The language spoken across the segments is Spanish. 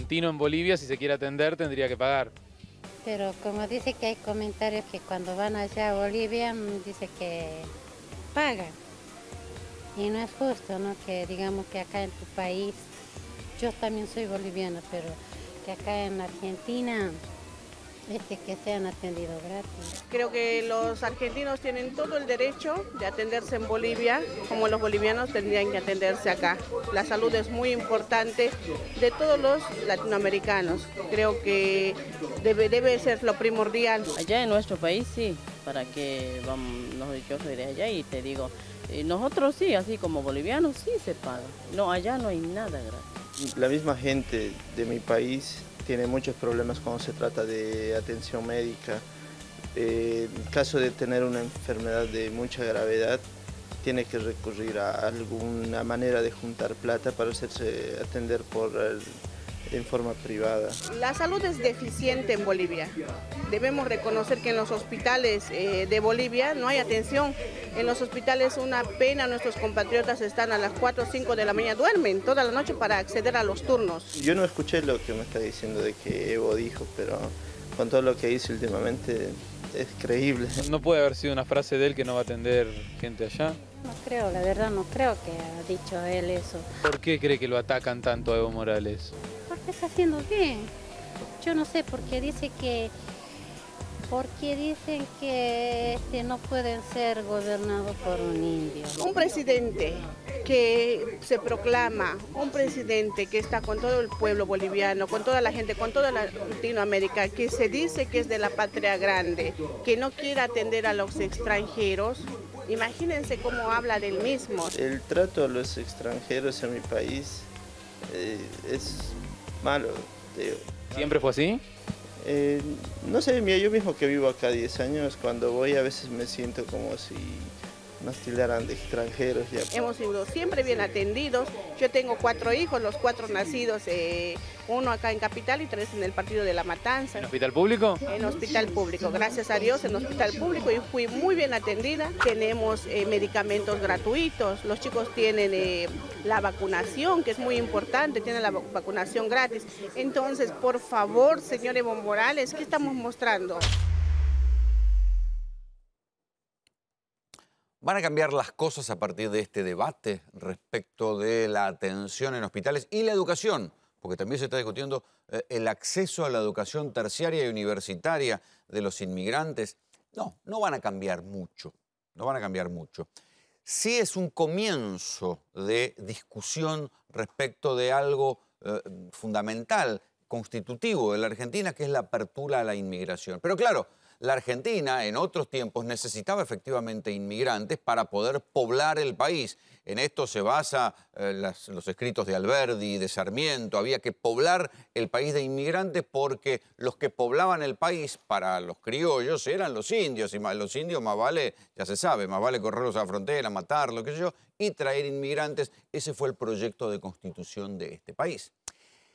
argentino en Bolivia, si se quiere atender, tendría que pagar. Pero como dice que hay comentarios que cuando van allá a Bolivia, dice que pagan. Y no es justo, ¿no? Que digamos que acá en tu país, yo también soy boliviana, pero que acá en Argentina, que sean atendidos gratis. Creo que los argentinos tienen todo el derecho de atenderse en Bolivia, como los bolivianos tendrían que atenderse acá. La salud es muy importante de todos los latinoamericanos. Creo que debe ser lo primordial. Allá en nuestro país sí, para que vamos, yo soy de allá y te digo, nosotros sí, así como bolivianos sí se paga. No, allá no hay nada gratis. La misma gente de mi país tiene muchos problemas cuando se trata de atención médica. En caso de tener una enfermedad de mucha gravedad, tiene que recurrir a alguna manera de juntar plata para hacerse atender en forma privada. La salud es deficiente en Bolivia. Debemos reconocer que en los hospitales de Bolivia no hay atención. En los hospitales una pena, nuestros compatriotas están a las 4 o 5 de la mañana, duermen toda la noche para acceder a los turnos. Yo no escuché lo que me está diciendo de que Evo dijo, pero con todo lo que hizo últimamente es creíble. ¿No puede haber sido una frase de él que no va a atender gente allá? No creo, la verdad no creo que ha dicho él eso. ¿Por qué cree que lo atacan tanto a Evo Morales? Porque está haciendo bien. Yo no sé por qué dicen que no pueden ser gobernados por un indio. Un presidente que se proclama, un presidente que está con todo el pueblo boliviano, con toda la gente, con toda Latinoamérica, que se dice que es de la patria grande, que no quiere atender a los extranjeros. Imagínense cómo habla del mismo. El trato a los extranjeros en mi país es malo. ¿Siempre fue así? No sé, mira, yo mismo que vivo acá 10 años, cuando voy a veces me siento como si nos tildaran de extranjeros. Ya. Hemos sido siempre bien atendidos. Yo tengo 4 hijos, los 4 nacidos, uno acá en Capital y 3 en el partido de La Matanza. ¿En hospital público? En hospital público, gracias a Dios en hospital público y fui muy bien atendida. Tenemos medicamentos gratuitos, los chicos tienen la vacunación, que es muy importante, tienen la vacunación gratis. Entonces, por favor, señor Evo Morales, ¿qué estamos mostrando? ¿Van a cambiar las cosas a partir de este debate respecto de la atención en hospitales y la educación? Porque también se está discutiendo el acceso a la educación terciaria y universitaria de los inmigrantes. No, no van a cambiar mucho, no van a cambiar mucho. Sí es un comienzo de discusión respecto de algo fundamental, constitutivo de la Argentina, que es la apertura a la inmigración. Pero claro, la Argentina en otros tiempos necesitaba efectivamente inmigrantes para poder poblar el país. En esto se basa los escritos de Alberdi y de Sarmiento. Había que poblar el país de inmigrantes porque los que poblaban el país para los criollos eran los indios. Y los indios más vale, ya se sabe, más vale correrlos a la frontera, matarlos, qué sé yo, y traer inmigrantes. Ese fue el proyecto de constitución de este país.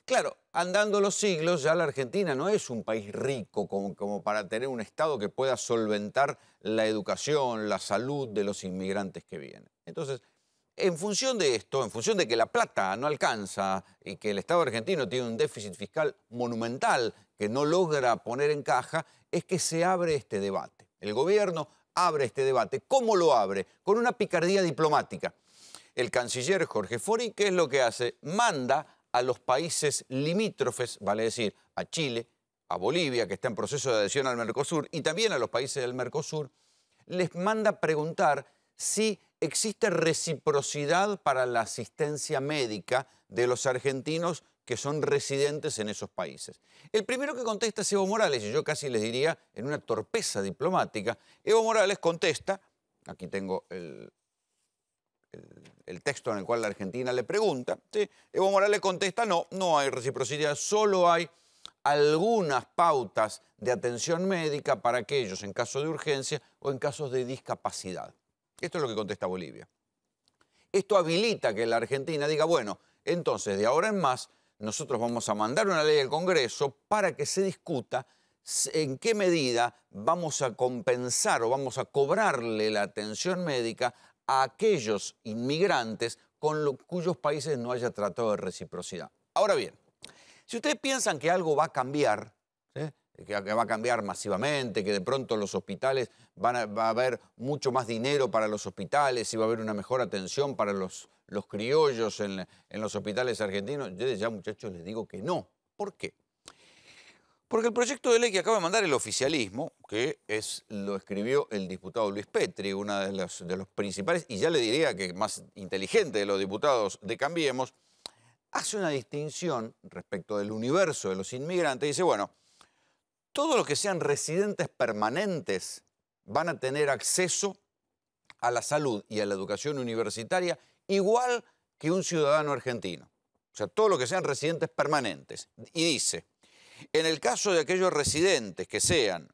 Claro, andando los siglos, ya la Argentina no es un país rico como para tener un Estado que pueda solventar la educación, la salud de los inmigrantes que vienen. Entonces, en función de esto, en función de que la plata no alcanza y que el Estado argentino tiene un déficit fiscal monumental que no logra poner en caja, es que se abre este debate. El gobierno abre este debate. ¿Cómo lo abre? Con una picardía diplomática. El canciller Jorge Fori, ¿qué es lo que hace? Manda a los países limítrofes, vale decir, a Chile, a Bolivia, que está en proceso de adhesión al Mercosur, y también a los países del Mercosur, les manda preguntar si existe reciprocidad para la asistencia médica de los argentinos que son residentes en esos países. El primero que contesta es Evo Morales, y yo casi les diría en una torpeza diplomática. Evo Morales contesta, aquí tengo el texto en el cual la Argentina le pregunta, ¿sí? Evo Morales contesta, no, no hay reciprocidad, solo hay algunas pautas de atención médica para aquellos en caso de urgencia o en casos de discapacidad. Esto es lo que contesta Bolivia. Esto habilita que la Argentina diga, bueno, entonces de ahora en más nosotros vamos a mandar una ley al Congreso para que se discuta en qué medida vamos a compensar o vamos a cobrarle la atención médica a aquellos inmigrantes cuyos países no haya tratado de reciprocidad. Ahora bien, Si ustedes piensan que algo va a cambiar, ¿sí? Que va a cambiar masivamente, que de pronto los hospitales va a haber mucho más dinero para los hospitales y va a haber una mejor atención para los criollos en los hospitales argentinos, yo desde ya, muchachos, les digo que no. ¿Por qué? Porque el proyecto de ley que acaba de mandar el oficialismo, que lo escribió el diputado Luis Petri, uno de los principales, y ya le diría que más inteligente de los diputados de Cambiemos, hace una distinción respecto del universo de los inmigrantes. Dice, bueno, todos los que sean residentes permanentes van a tener acceso a la salud y a la educación universitaria igual que un ciudadano argentino. O sea, todos los que sean residentes permanentes. Y dice, en el caso de aquellos residentes que sean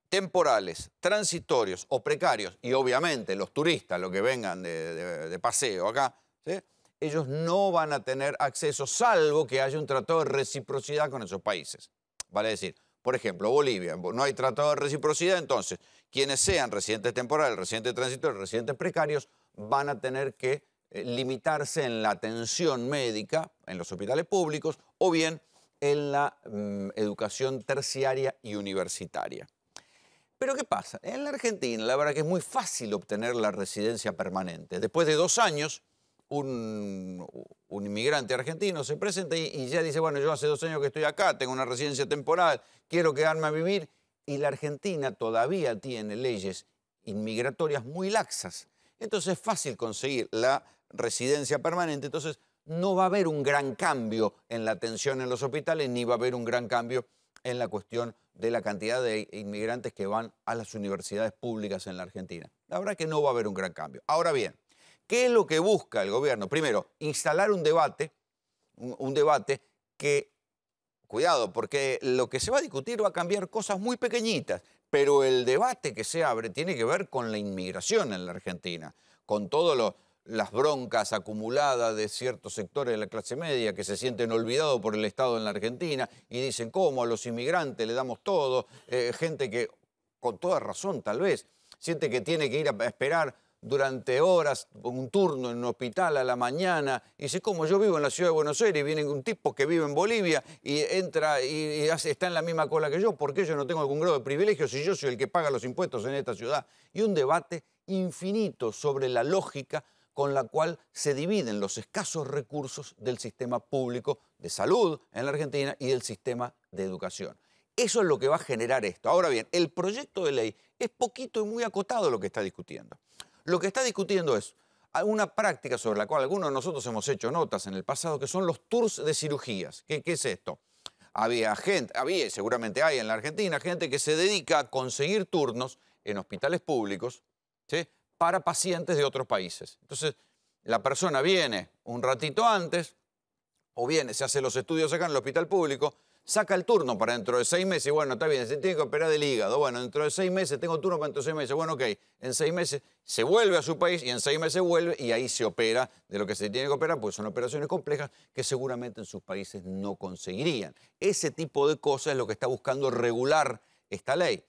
temporales, transitorios o precarios, y obviamente los turistas, los que vengan de paseo acá, ¿sí? Ellos no van a tener acceso salvo que haya un tratado de reciprocidad con esos países. Vale decir, por ejemplo, Bolivia, no hay tratado de reciprocidad, entonces quienes sean residentes temporales, residentes transitorios, residentes precarios, van a tener que limitarse en la atención médica en los hospitales públicos o bien en la educación terciaria y universitaria. Pero ¿qué pasa? En la Argentina, la verdad que es muy fácil obtener la residencia permanente. Después de 2 años, un inmigrante argentino se presenta y ya dice, bueno, yo hace 2 años que estoy acá, tengo una residencia temporal, quiero quedarme a vivir. Y la Argentina todavía tiene leyes inmigratorias muy laxas. Entonces es fácil conseguir la residencia permanente. Entonces no va a haber un gran cambio en la atención en los hospitales, ni va a haber un gran cambio en la cuestión de la cantidad de inmigrantes que van a las universidades públicas en la Argentina. La verdad que no va a haber un gran cambio. Ahora bien, ¿qué es lo que busca el gobierno? Primero, instalar un debate que, cuidado, porque lo que se va a discutir va a cambiar cosas muy pequeñitas, pero el debate que se abre tiene que ver con la inmigración en la Argentina, con todas las broncas acumuladas de ciertos sectores de la clase media que se sienten olvidados por el Estado en la Argentina y dicen, ¿cómo? A los inmigrantes le damos todo, gente que, con toda razón tal vez, siente que tiene que ir a esperar durante horas un turno en un hospital a la mañana y dice, ¿cómo? Yo vivo en la ciudad de Buenos Aires y viene un tipo que vive en Bolivia y entra y está en la misma cola que yo, ¿por qué yo no tengo algún grado de privilegio si yo soy el que paga los impuestos en esta ciudad? Y un debate infinito sobre la lógica con la cual se dividen los escasos recursos del sistema público de salud en la Argentina y del sistema de educación. Eso es lo que va a generar esto. Ahora bien, el proyecto de ley es poquito y muy acotado lo que está discutiendo. Lo que está discutiendo es una práctica sobre la cual algunos de nosotros hemos hecho notas en el pasado, que son los tours de cirugías. ¿Qué es esto? Había y seguramente hay en la Argentina, gente que se dedica a conseguir turnos en hospitales públicos, ¿sí?, para pacientes de otros países. Entonces, la persona viene un ratito antes, o viene, se hace los estudios acá en el hospital público, saca el turno para dentro de 6 meses, bueno, está bien, se tiene que operar del hígado, bueno, dentro de 6 meses tengo turno para dentro de 6 meses, bueno, ok, en 6 meses se vuelve a su país y en 6 meses vuelve y ahí se opera de lo que se tiene que operar, porque son operaciones complejas que seguramente en sus países no conseguirían. Ese tipo de cosas es lo que está buscando regular esta ley.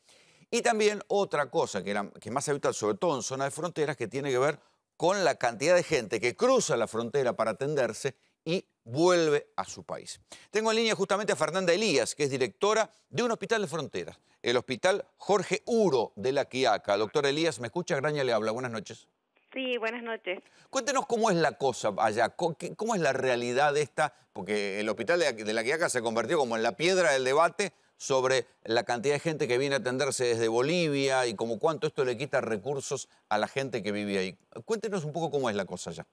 Y también otra cosa que es más habitual, sobre todo en zonas de fronteras, que tiene que ver con la cantidad de gente que cruza la frontera para atenderse y vuelve a su país. Tengo en línea justamente a Fernanda Elías, que es directora de un hospital de fronteras, el Hospital Jorge Uro de La Quiaca. Doctora Elías, ¿me escucha? Graña le habla. Buenas noches. Sí, buenas noches. Cuéntenos cómo es la cosa allá, cómo es la realidad esta, porque el Hospital de La Quiaca se convirtió como en la piedra del debate sobre la cantidad de gente que viene a atenderse desde Bolivia y como cuánto esto le quita recursos a la gente que vive ahí. Cuéntenos un poco cómo es la cosa allá.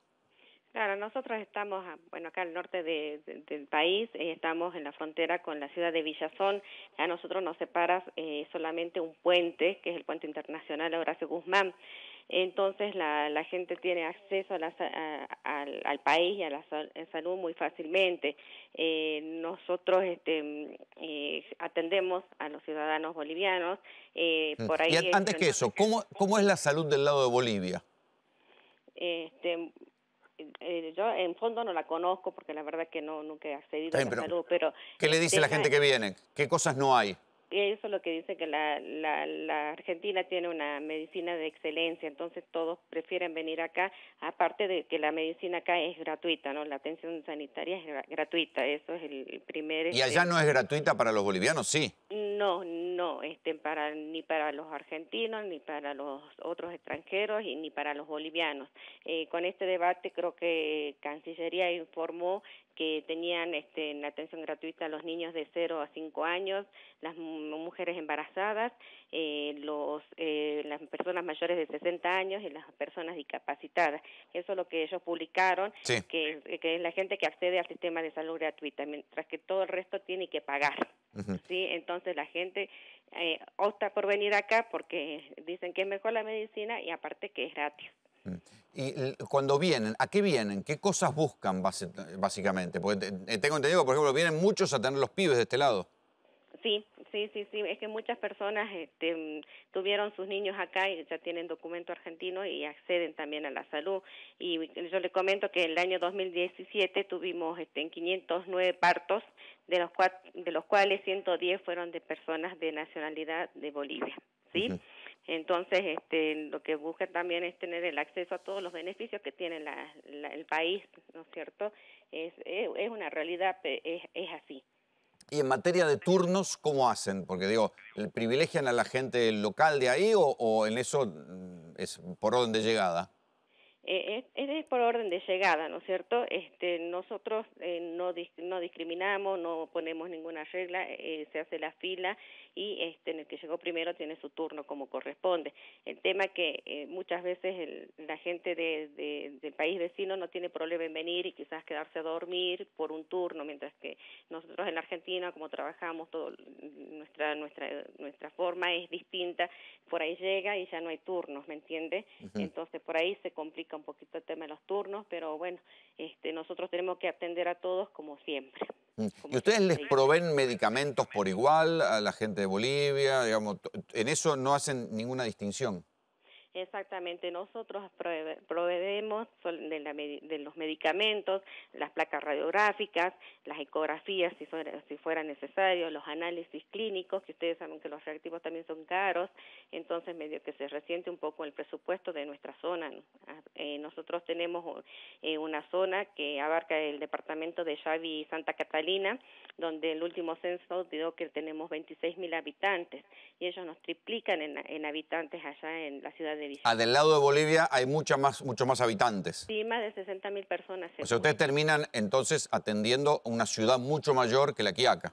Claro, nosotros estamos, bueno, acá al norte del país, estamos en la frontera con la ciudad de Villazón. A nosotros nos separa solamente un puente, que es el puente internacional Horacio Guzmán. Entonces la gente tiene acceso al país y a la salud muy fácilmente. Nosotros atendemos a los ciudadanos bolivianos. Por ahí y antes que eso, ¿cómo es la salud del lado de Bolivia? Yo en fondo no la conozco porque la verdad que nunca he accedido a la salud, pero... ¿Qué le dice la gente que viene? ¿Qué cosas no hay? eso es lo que dice que la Argentina tiene una medicina de excelencia, entonces todos prefieren venir acá, aparte de que la medicina acá es gratuita, ¿no? La atención sanitaria es gratuita, eso es el primer... ¿Y allá no es gratuita para los bolivianos? Sí. No, ni para los argentinos, ni para los otros extranjeros, y ni para los bolivianos. Con este debate creo que Cancillería informó que tenían la atención gratuita a los niños de 0 a 5 años, las mujeres embarazadas, las personas mayores de 60 años y las personas discapacitadas. Eso es lo que ellos publicaron, Sí. que es la gente que accede al sistema de salud gratuita, mientras que todo el resto tiene que pagar. ¿Sí? Entonces la gente opta por venir acá porque dicen que es mejor la medicina y aparte que es gratis. Y cuando vienen, ¿a qué vienen? ¿Qué cosas buscan básicamente? Porque tengo entendido que, por ejemplo, vienen muchos a tener los pibes de este lado. Sí, es que muchas personas tuvieron sus niños acá y ya tienen documento argentino y acceden también a la salud. Y yo le comento que el año 2017 tuvimos 509 partos, de los cuales 110 fueron de personas de nacionalidad de Bolivia, ¿sí? Uh-huh. Entonces, lo que buscan también es tener el acceso a todos los beneficios que tiene el país, ¿no es cierto? Es una realidad, es así. Y en materia de turnos, ¿cómo hacen? Porque digo, ¿privilegian a la gente local de ahí o en eso es por orden de llegada? Es por orden de llegada, ¿no es cierto? Nosotros no discriminamos, no ponemos ninguna regla, se hace la fila y en el que llegó primero tiene su turno como corresponde. El tema es que muchas veces la gente del país vecino no tiene problema en venir y quizás quedarse a dormir por un turno, mientras que nosotros en la Argentina, como trabajamos, nuestra forma es distinta, por ahí llega y ya no hay turnos, ¿me entiende? Uh-huh. Entonces por ahí se complica un poquito el tema de los turnos, pero bueno, nosotros tenemos que atender a todos como siempre. ¿Y ustedes les proveen medicamentos por igual a la gente de Bolivia? Digamos, en eso no hacen ninguna distinción. Exactamente, nosotros proveemos de los medicamentos, las placas radiográficas, las ecografías si fuera necesario, los análisis clínicos, que ustedes saben que los reactivos también son caros, entonces medio que se resiente un poco el presupuesto de nuestra zona. Nosotros tenemos una zona que abarca el departamento de Yavi y Santa Catalina, donde el último censo dio que tenemos 26.000 habitantes y ellos nos triplican en habitantes allá en la ciudad de Villa. Del lado de Bolivia hay mucho más habitantes. Sí, más de 60.000 personas. O sea, ustedes terminan entonces atendiendo una ciudad mucho mayor que La Quiaca.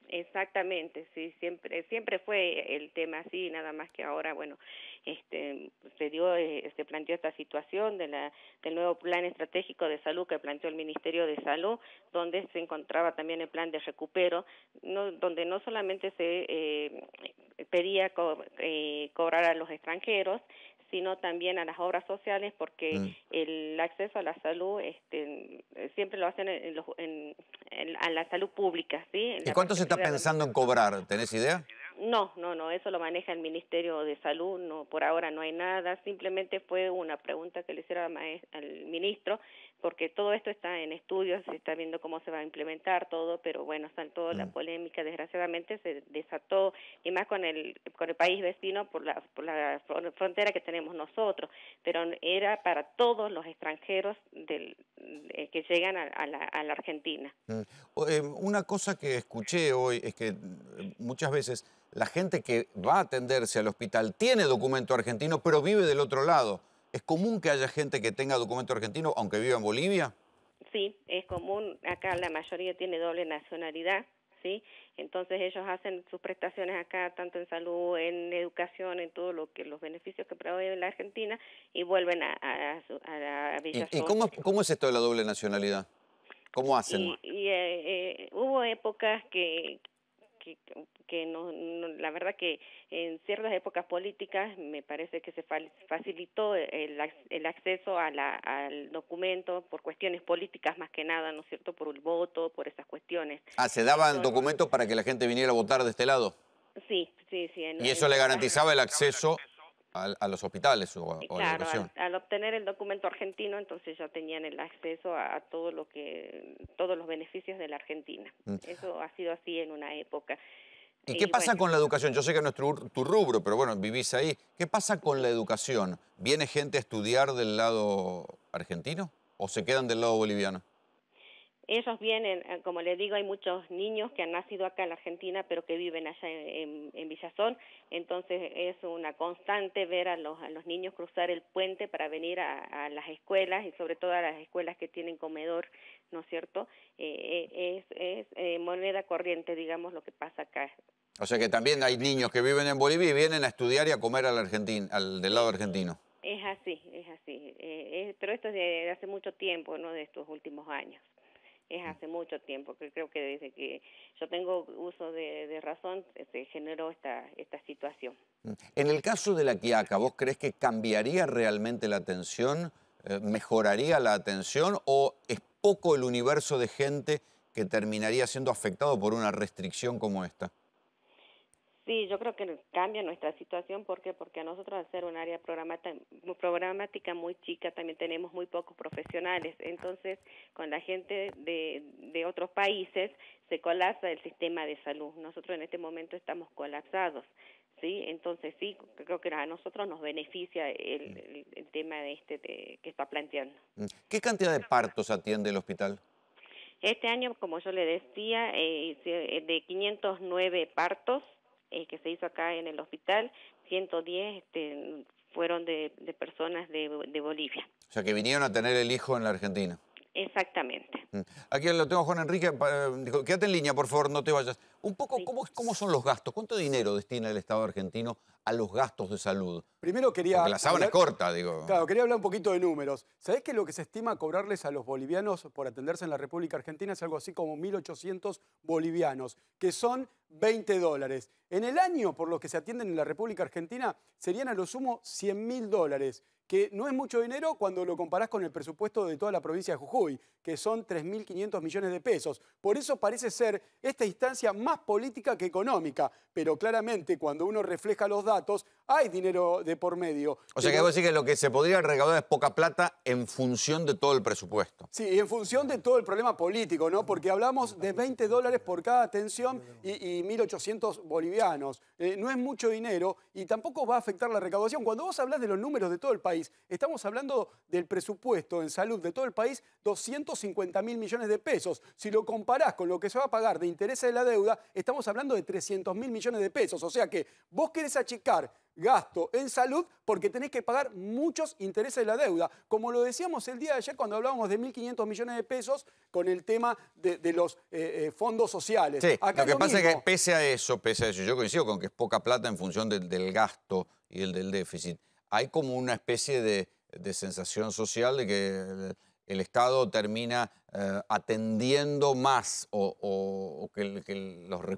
Exactamente, sí, siempre fue el tema así, nada más que ahora, bueno, se planteó esta situación del nuevo plan estratégico de salud que planteó el Ministerio de Salud, donde se encontraba también el plan de recupero, donde no solamente se pedía cobrar a los extranjeros, sino también a las obras sociales, porque el acceso a la salud siempre lo hacen a la salud pública, ¿sí? ¿Y cuánto se está pensando en cobrar? ¿Tenés idea? No, eso lo maneja el Ministerio de Salud, no, por ahora no hay nada, simplemente fue una pregunta que le hicieron al ministro, porque todo esto está en estudios, se está viendo cómo se va a implementar todo, pero bueno, saltó la polémica, desgraciadamente se desató, y más con el país vecino por la frontera que tenemos nosotros, pero era para todos los extranjeros que llegan a la Argentina. Una cosa que escuché hoy es que muchas veces la gente que va a atenderse al hospital tiene documento argentino, pero vive del otro lado. ¿Es común que haya gente que tenga documento argentino aunque viva en Bolivia? Sí, es común. Acá la mayoría tiene doble nacionalidad, ¿sí? Entonces ellos hacen sus prestaciones acá, tanto en salud, en educación, en todo los beneficios que provee la Argentina, y vuelven a Villa ¿Y cómo es esto de la doble nacionalidad? ¿Cómo hacen? Hubo épocas que no, la verdad que en ciertas épocas políticas me parece que se facilitó el acceso al documento por cuestiones políticas más que nada, ¿no es cierto?, por el voto, por esas cuestiones. ¿Se daban documentos para que la gente viniera a votar de este lado? Sí. ¿Y eso le garantizaba el acceso a los hospitales o a la educación? Al obtener el documento argentino, entonces ya tenían el acceso a todos los beneficios de la Argentina. Eso ha sido así en una época. ¿Y qué pasa con la educación? Yo sé que no es tu rubro, pero bueno, vivís ahí. ¿Qué pasa con la educación? ¿Viene gente a estudiar del lado argentino o se quedan del lado boliviano? Ellos vienen, como les digo, hay muchos niños que han nacido acá en la Argentina, pero que viven allá en Villazón, entonces es una constante ver a los niños cruzar el puente para venir a las escuelas, y sobre todo a las escuelas que tienen comedor, ¿no es cierto? Es moneda corriente, digamos, lo que pasa acá. O sea que también hay niños que viven en Bolivia y vienen a estudiar y a comer del lado argentino. Es así, pero esto es de hace mucho tiempo, no de estos últimos años. Es hace mucho tiempo, que creo que desde que yo tengo uso de razón se generó esta situación. En el caso de La Quiaca, ¿vos crees que cambiaría realmente la atención, mejoraría la atención o es poco el universo de gente que terminaría siendo afectado por una restricción como esta? Sí, yo creo que cambia nuestra situación. ¿Por qué? Porque a nosotros, al ser un área programática muy chica, también tenemos muy pocos profesionales. Entonces, con la gente de otros países se colapsa el sistema de salud. Nosotros en este momento estamos colapsados, ¿sí? Entonces, sí, creo que a nosotros nos beneficia el tema que está planteando. ¿Qué cantidad de partos atiende el hospital? Este año, como yo le decía, de 509 partos, que se hizo acá en el hospital, 110 fueron de personas de Bolivia. O sea, que vinieron a tener el hijo en la Argentina. Exactamente. Aquí lo tengo, Juan Enrique. Dijo, quédate en línea, por favor, no te vayas. Un poco, Sí. ¿cómo son los gastos? ¿Cuánto dinero destina el Estado argentino a los gastos de salud? Primero quería... Porque la sábana es corta, digo. Claro, quería hablar un poquito de números. ¿Sabés que lo que se estima cobrarles a los bolivianos por atenderse en la República Argentina es algo así como 1.800 bolivianos, que son $20? En el año, por lo que se atienden en la República Argentina, serían a lo sumo $100.000, que no es mucho dinero cuando lo comparás con el presupuesto de toda la provincia de Jujuy, que son 3.500 millones de pesos. Por eso parece ser esta instancia más política que económica, pero claramente cuando uno refleja los datos, hay dinero de por medio. O sea, que vos decís que lo que se podría recaudar es poca plata en función de todo el presupuesto. Sí, y en función de todo el problema político, ¿no? Porque hablamos de $20 por cada atención y 1.800 bolivianos. No es mucho dinero y tampoco va a afectar la recaudación. Cuando vos hablas de los números de todo el país, estamos hablando del presupuesto en salud de todo el país, 250.000 millones de pesos. Si lo comparás con lo que se va a pagar de intereses de la deuda, estamos hablando de 300.000 millones de pesos. O sea que vos querés achicar gasto en salud porque tenés que pagar muchos intereses de la deuda. Como lo decíamos el día de ayer cuando hablábamos de 1.500 millones de pesos con el tema de los fondos sociales. Sí, Acá lo que pasa mismo. es que pese a eso, yo coincido con que es poca plata en función del gasto y del déficit. Hay como una especie de sensación social de que el Estado termina atendiendo más o que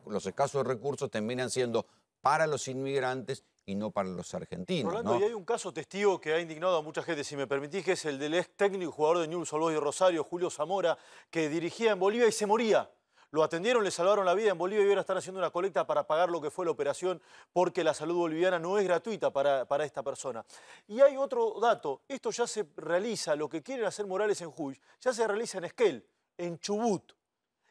los escasos recursos terminan siendo para los inmigrantes y no para los argentinos. Rolando, ¿no? y hay un caso testigo que ha indignado a mucha gente, si me permitís, que es el del ex técnico y jugador de Newell's Old Boys de Rosario, Julio Zamora, que dirigía en Bolivia y se moría. Lo atendieron, le salvaron la vida en Bolivia y ahora están haciendo una colecta para pagar lo que fue la operación porque la salud boliviana no es gratuita para esta persona. Y hay otro dato, esto ya se realiza, lo que quieren hacer Morales en Jujuy, ya se realiza en Esquel, en Chubut.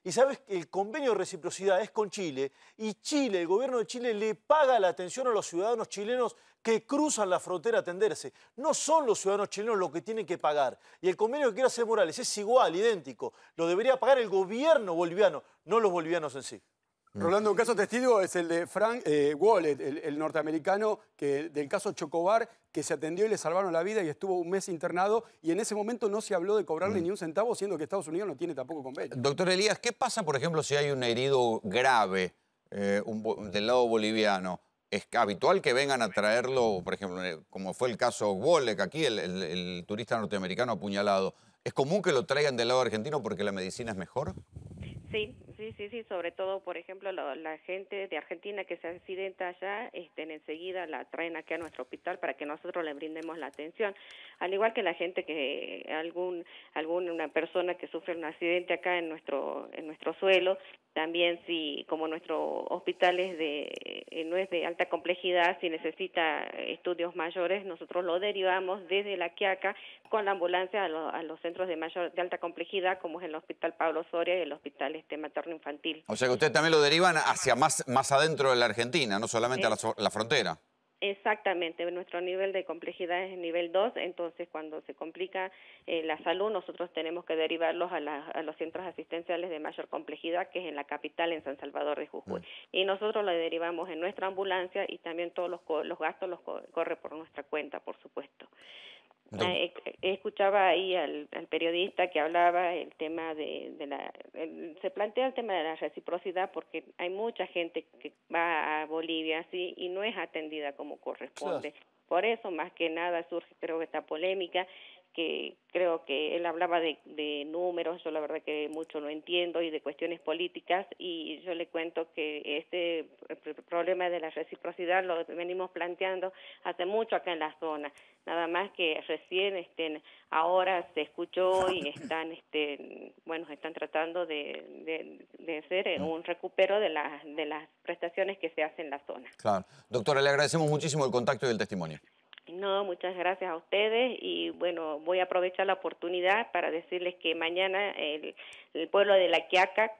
Y sabes que el convenio de reciprocidad es con Chile y Chile, el gobierno de Chile le paga la atención a los ciudadanos chilenos que cruzan la frontera a atenderse. No son los ciudadanos chilenos los que tienen que pagar. Y el convenio que quiere hacer Morales es igual, idéntico. Lo debería pagar el gobierno boliviano, no los bolivianos en sí. Rolando, un caso testigo es el de Frank Wallet, el norteamericano del caso Chocobar, que se atendió y le salvaron la vida y estuvo un mes internado y en ese momento no se habló de cobrarle ni un centavo, siendo que Estados Unidos no tiene tampoco convenio. Doctor Elías, ¿qué pasa, por ejemplo, si hay un herido grave del lado boliviano? ¿Es habitual que vengan a traerlo, por ejemplo, como fue el caso Wolek aquí, el turista norteamericano apuñalado? ¿Es común que lo traigan del lado argentino porque la medicina es mejor? Sí, sobre todo, por ejemplo, la gente de Argentina que se accidenta allá, enseguida la traen aquí a nuestro hospital para que nosotros le brindemos la atención, al igual que la gente que alguna persona que sufre un accidente acá en nuestro suelo. También, si como nuestro hospital no es de alta complejidad, si necesita estudios mayores, nosotros lo derivamos desde La Quiaca con la ambulancia a los centros de alta complejidad, como es el Hospital Pablo Soria y el Hospital materno materno infantil. O sea que ustedes también lo derivan hacia más adentro de la Argentina, no solamente a la frontera. Exactamente, nuestro nivel de complejidad es nivel 2, entonces cuando se complica la salud nosotros tenemos que derivarlos a los centros asistenciales de mayor complejidad, que es en la capital, en San Salvador de Jujuy. Y nosotros lo derivamos en nuestra ambulancia y también todos los gastos los corre por nuestra cuenta, por supuesto. Escuchaba ahí al periodista que hablaba el tema se plantea el tema de la reciprocidad, porque hay mucha gente que va a Bolivia así y no es atendida como corresponde. Claro. Por eso más que nada surge, creo, esta polémica, que creo que él hablaba de números, yo la verdad que mucho no entiendo, y de cuestiones políticas, y yo le cuento que este problema de la reciprocidad lo venimos planteando hace mucho acá en la zona, nada más que recién ahora se escuchó y están están tratando de hacer un recupero de las prestaciones que se hacen en la zona. Claro. Doctora, le agradecemos muchísimo el contacto y el testimonio. No, muchas gracias a ustedes, y bueno, voy a aprovechar la oportunidad para decirles que mañana el pueblo de La Quiaca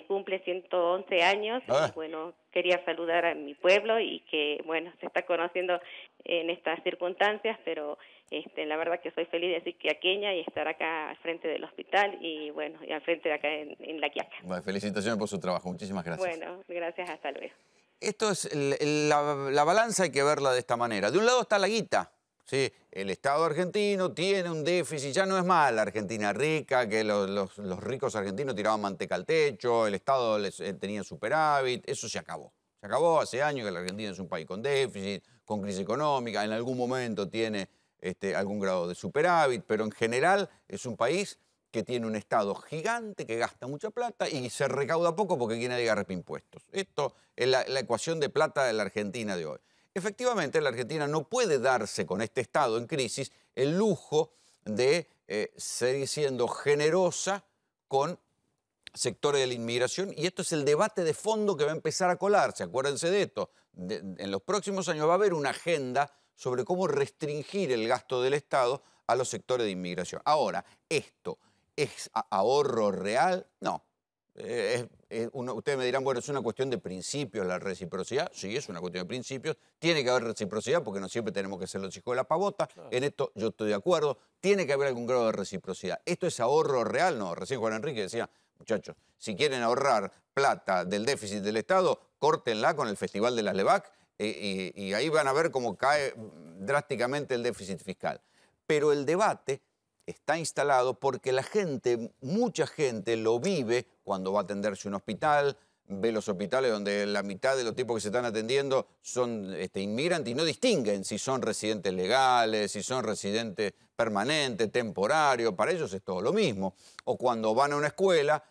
cumple 111 años. Y, bueno, quería saludar a mi pueblo y que, bueno, se está conociendo en estas circunstancias, pero la verdad que soy feliz de decir quiaqueña y estar acá al frente del hospital y, bueno, y al frente de acá en La Quiaca. Bueno, felicitaciones por su trabajo, muchísimas gracias. Bueno, gracias, hasta luego. Esto es la balanza, hay que verla de esta manera. De un lado está la guita, ¿sí? El Estado argentino tiene un déficit, ya no es más la Argentina rica, que los ricos argentinos tiraban manteca al techo, el Estado tenía superávit, eso se acabó. Se acabó hace años que la Argentina es un país con déficit, con crisis económica, en algún momento tiene algún grado de superávit, pero en general es un país que tiene un Estado gigante, que gasta mucha plata y se recauda poco porque quiere agarrar impuestos. Esto es la ecuación de plata de la Argentina de hoy. Efectivamente, la Argentina no puede darse con este Estado en crisis el lujo de seguir siendo generosa con sectores de la inmigración, y esto es el debate de fondo que va a empezar a colarse. Acuérdense de esto, en los próximos años va a haber una agenda sobre cómo restringir el gasto del Estado a los sectores de inmigración. Ahora, ¿esto es ahorro real? No. Ustedes me dirán, bueno, es una cuestión de principios la reciprocidad. Sí, es una cuestión de principios. Tiene que haber reciprocidad porque no siempre tenemos que ser los hijos de la pavota. Claro. En esto yo estoy de acuerdo. Tiene que haber algún grado de reciprocidad. ¿Esto es ahorro real? No. Recién Juan Enrique decía, muchachos, si quieren ahorrar plata del déficit del Estado, córtenla con el Festival de las LEVAC y ahí van a ver cómo cae drásticamente el déficit fiscal. Pero el debate está instalado porque la gente, mucha gente lo vive cuando va a atenderse a un hospital, ve los hospitales donde la mitad de los tipos que se están atendiendo son inmigrantes y no distinguen si son residentes legales, si son residentes permanentes, temporarios, para ellos es todo lo mismo. O cuando van a una escuela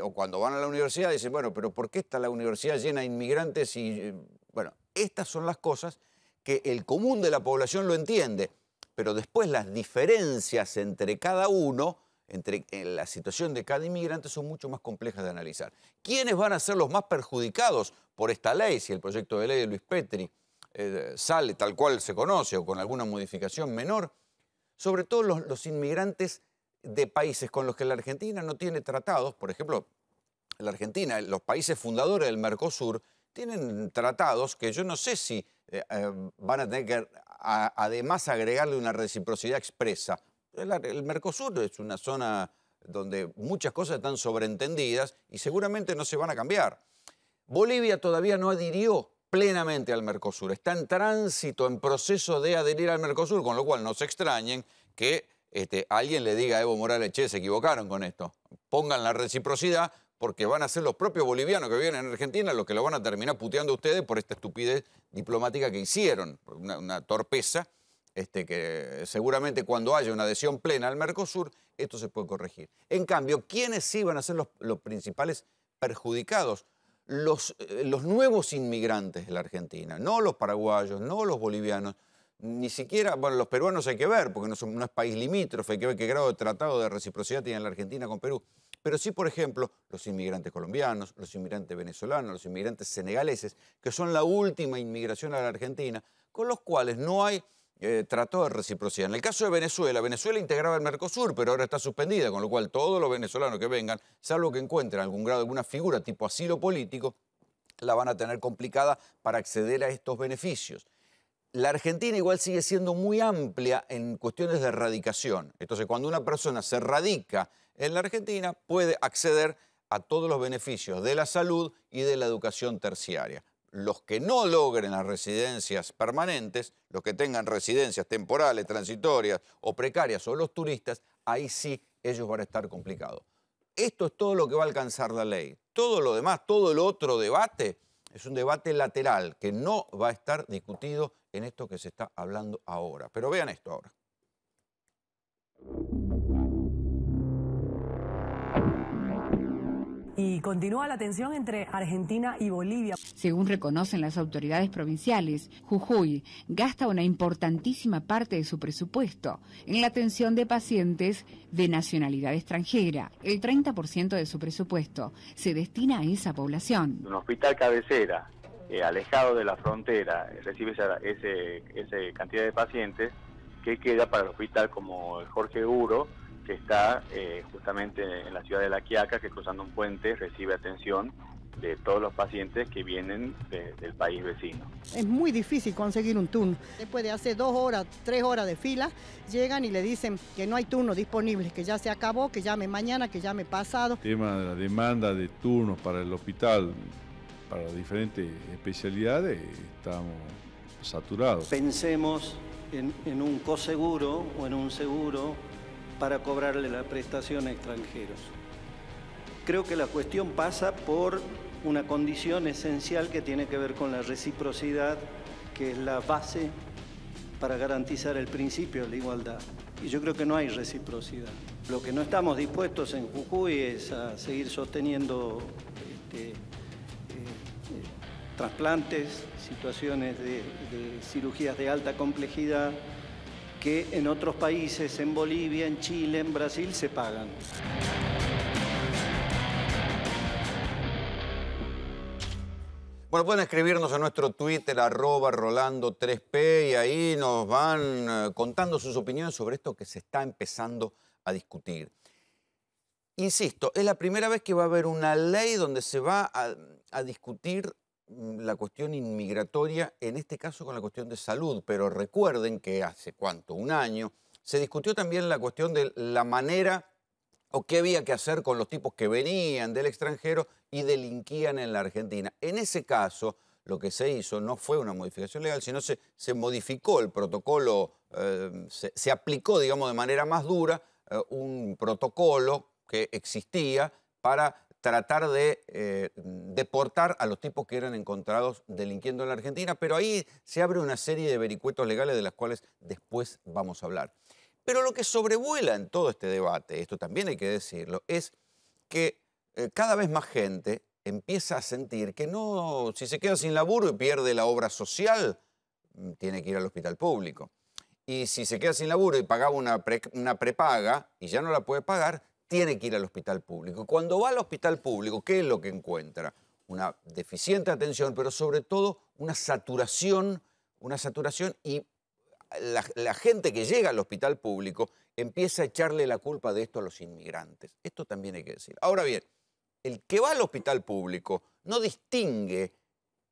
o cuando van a la universidad dicen, bueno, pero ¿por qué está la universidad llena de inmigrantes? Y bueno, estas son las cosas que el común de la población lo entiende. Pero después las diferencias entre cada uno, entre la situación de cada inmigrante, son mucho más complejas de analizar. ¿Quiénes van a ser los más perjudicados por esta ley? Si el proyecto de ley de Luis Petri sale tal cual se conoce o con alguna modificación menor, sobre todo los inmigrantes de países con los que la Argentina no tiene tratados. Por ejemplo, la Argentina, los países fundadores del Mercosur, tienen tratados que yo no sé si van a tener que además agregarle una reciprocidad expresa. El Mercosur es una zona donde muchas cosas están sobreentendidas y seguramente no se van a cambiar. Bolivia todavía no adhirió plenamente al Mercosur, está en tránsito, en proceso de adherir al Mercosur, con lo cual no se extrañen que alguien le diga a Evo Morales, che, se equivocaron con esto, pongan la reciprocidad, porque van a ser los propios bolivianos que viven en Argentina los que lo van a terminar puteando a ustedes por esta estupidez diplomática que hicieron, una torpeza, que seguramente cuando haya una adhesión plena al Mercosur, esto se puede corregir. En cambio, ¿quiénes sí van a ser los principales perjudicados? Los nuevos inmigrantes de la Argentina, no los paraguayos, no los bolivianos, ni siquiera, bueno, los peruanos hay que ver, porque no es país limítrofe, hay que ver qué grado de tratado de reciprocidad tiene la Argentina con Perú. Pero sí, por ejemplo, los inmigrantes colombianos, los inmigrantes venezolanos, los inmigrantes senegaleses, que son la última inmigración a la Argentina, con los cuales no hay trató de reciprocidad. En el caso de Venezuela, Venezuela integraba el Mercosur, pero ahora está suspendida, con lo cual todos los venezolanos que vengan, salvo que encuentren algún grado, alguna figura tipo asilo político, la van a tener complicada para acceder a estos beneficios. La Argentina igual sigue siendo muy amplia en cuestiones de radicación. Entonces, cuando una persona se radica en la Argentina, puede acceder a todos los beneficios de la salud y de la educación terciaria. Los que no logren las residencias permanentes, los que tengan residencias temporales, transitorias o precarias, o los turistas, ahí sí ellos van a estar complicados. Esto es todo lo que va a alcanzar la ley. Todo lo demás, todo el otro debate, es un debate lateral que no va a estar discutido en esto que se está hablando ahora. Pero vean esto ahora. Y continúa la tensión entre Argentina y Bolivia. Según reconocen las autoridades provinciales, Jujuy gasta una importantísima parte de su presupuesto en la atención de pacientes de nacionalidad extranjera. El 30% de su presupuesto se destina a esa población. Un hospital cabecera, alejado de la frontera, recibe esa cantidad de pacientes que queda para el hospital como el Jorge Uro, que está justamente en la ciudad de La Quiaca, que cruzando un puente recibe atención de todos los pacientes que vienen del país vecino. Es muy difícil conseguir un turno. Después de hacer 2 horas, 3 horas de fila, llegan y le dicen que no hay turno disponible, que ya se acabó, que llame mañana, que llame pasado. El tema de la demanda de turnos para el hospital, para diferentes especialidades, estamos saturados. Pensemos en un coseguro o en un seguro para cobrarle la prestación a extranjeros. Creo que la cuestión pasa por una condición esencial que tiene que ver con la reciprocidad, que es la base para garantizar el principio de la igualdad. Y yo creo que no hay reciprocidad. Lo que no estamos dispuestos en Jujuy es a seguir sosteniendo trasplantes, situaciones de cirugías de alta complejidad, que en otros países, en Bolivia, en Chile, en Brasil, se pagan. Bueno, pueden escribirnos a nuestro Twitter, @Rolando3P, y ahí nos van contando sus opiniones sobre esto que se está empezando a discutir. Insisto, es la primera vez que va a haber una ley donde se va a discutir la cuestión inmigratoria, en este caso con la cuestión de salud, pero recuerden que hace ¿cuánto? Un año, se discutió también la cuestión de la manera o qué había que hacer con los tipos que venían del extranjero y delinquían en la Argentina. En ese caso, lo que se hizo no fue una modificación legal, sino se modificó el protocolo, se aplicó, digamos, de manera más dura un protocolo que existía para tratar de deportar a los tipos que eran encontrados delinquiendo en la Argentina, pero ahí se abre una serie de vericuetos legales de las cuales después vamos a hablar. Pero lo que sobrevuela en todo este debate, esto también hay que decirlo, es que cada vez más gente empieza a sentir que no, si se queda sin laburo y pierde la obra social, tiene que ir al hospital público. Y si se queda sin laburo y pagaba una prepaga y ya no la puede pagar, tiene que ir al hospital público. Cuando va al hospital público, ¿qué es lo que encuentra? Una deficiente atención, pero sobre todo una saturación y la gente que llega al hospital público empieza a echarle la culpa de esto a los inmigrantes. Esto también hay que decir. Ahora bien, el que va al hospital público no distingue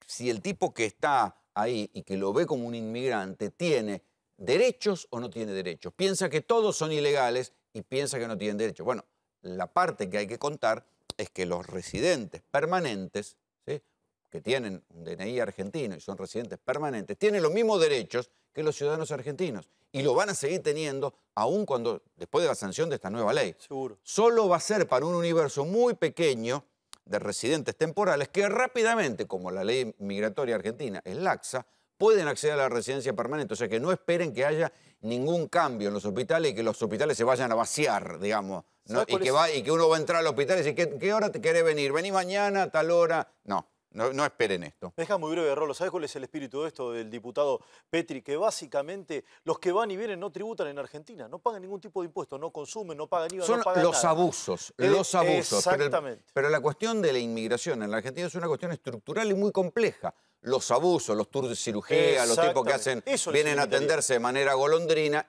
si el tipo que está ahí y que lo ve como un inmigrante tiene derechos o no tiene derechos. Piensa que todos son ilegales y piensa que no tienen derecho. Bueno, la parte que hay que contar es que los residentes permanentes, ¿sí?, que tienen un DNI argentino y son residentes permanentes, tienen los mismos derechos que los ciudadanos argentinos y lo van a seguir teniendo aún cuando, después de la sanción de esta nueva ley. Seguro. Solo va a ser para un universo muy pequeño de residentes temporales que rápidamente, como la ley migratoria argentina es laxa, pueden acceder a la residencia permanente. O sea, que no esperen que haya ningún cambio en los hospitales y que los hospitales se vayan a vaciar, digamos, ¿no? Y que uno va a entrar al hospital y decir, ¿qué hora te querés venir? Vení mañana, a tal hora. No, No esperen esto. Me deja muy breve, Rolo. ¿Sabes cuál es el espíritu de esto del diputado Petri? Que básicamente los que van y vienen no tributan en Argentina, no pagan ningún tipo de impuesto, no consumen, no pagan IVA, Son no pagan los nada. abusos, los abusos. Exactamente. Pero la cuestión de la inmigración en la Argentina es una cuestión estructural y muy compleja. Los abusos, los tours de cirugía, los tipos que vienen a atenderse de manera golondrina,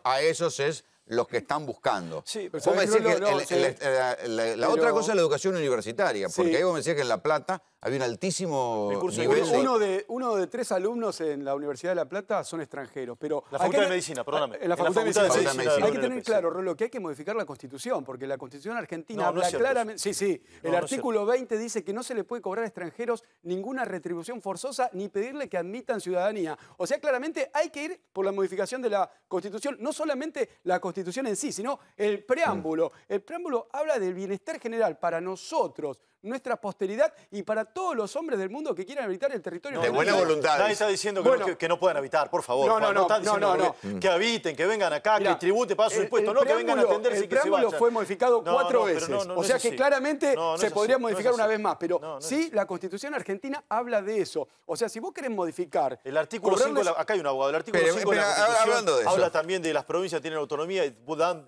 a esos es los que están buscando. Sí, vos me decís que la otra cosa es la educación universitaria, porque ahí vos me decías que en La Plata había un altísimo nivel Uno de 3 alumnos en la Universidad de La Plata son extranjeros, pero... La Facultad de Medicina, perdóname. En la Facultad de Medicina. Hay que tener claro, Rolo, que hay que modificar la Constitución, porque la Constitución argentina habla claramente... Sí, el artículo 20 dice que no se le puede cobrar a extranjeros ninguna retribución forzosa ni pedirle que admitan ciudadanía. O sea, claramente hay que ir por la modificación de la Constitución, no solamente la Constitución en sí, sino el preámbulo. El preámbulo habla del bienestar general para nosotros, nuestra posteridad y para todos los hombres del mundo que quieran habitar el territorio. De buena voluntad. Nadie está diciendo que no puedan habitar, por favor. No están diciendo que habiten, que vengan acá, que tributen, paguen sus impuestos, no que vengan a atenderse y que se vayan. El preámbulo fue modificado 4 veces. O sea que claramente se podría modificar una vez más. Pero sí, la Constitución argentina habla de eso. O sea, si vos querés modificar... El artículo 5, acá hay un abogado, el artículo 5 de la Constitución habla también de las provincias tienen autonomía y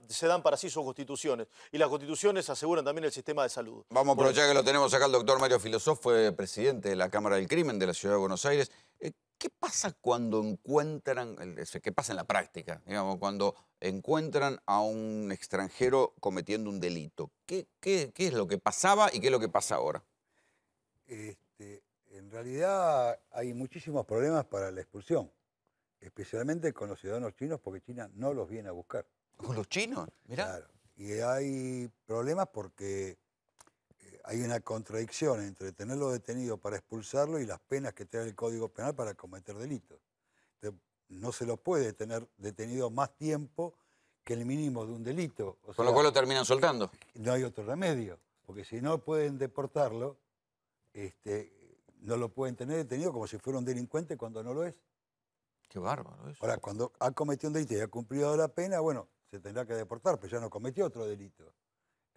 se dan para sí sus constituciones. Y las constituciones aseguran también el sistema de salud. Vamos a aprovechar que lo tenemos acá el doctor Mario Filosov, fue presidente de la Cámara del Crimen de la Ciudad de Buenos Aires. ¿Qué pasa cuando encuentran, qué pasa en la práctica, digamos, cuando encuentran a un extranjero cometiendo un delito? ¿Qué es lo que pasaba y qué es lo que pasa ahora? En realidad hay muchísimos problemas para la expulsión, especialmente con los ciudadanos chinos, porque China no los viene a buscar. ¿Con los chinos? Mirá. Claro. Y hay problemas porque hay una contradicción entre tenerlo detenido para expulsarlo y las penas que trae el Código Penal para cometer delitos. Entonces, no se lo puede tener detenido más tiempo que el mínimo de un delito. Con lo cual lo terminan soltando. No hay otro remedio, porque si no pueden deportarlo, no lo pueden tener detenido como si fuera un delincuente cuando no lo es. Qué bárbaro eso. Ahora, cuando ha cometido un delito y ha cumplido la pena, bueno, se tendrá que deportar, pero ya no cometió otro delito.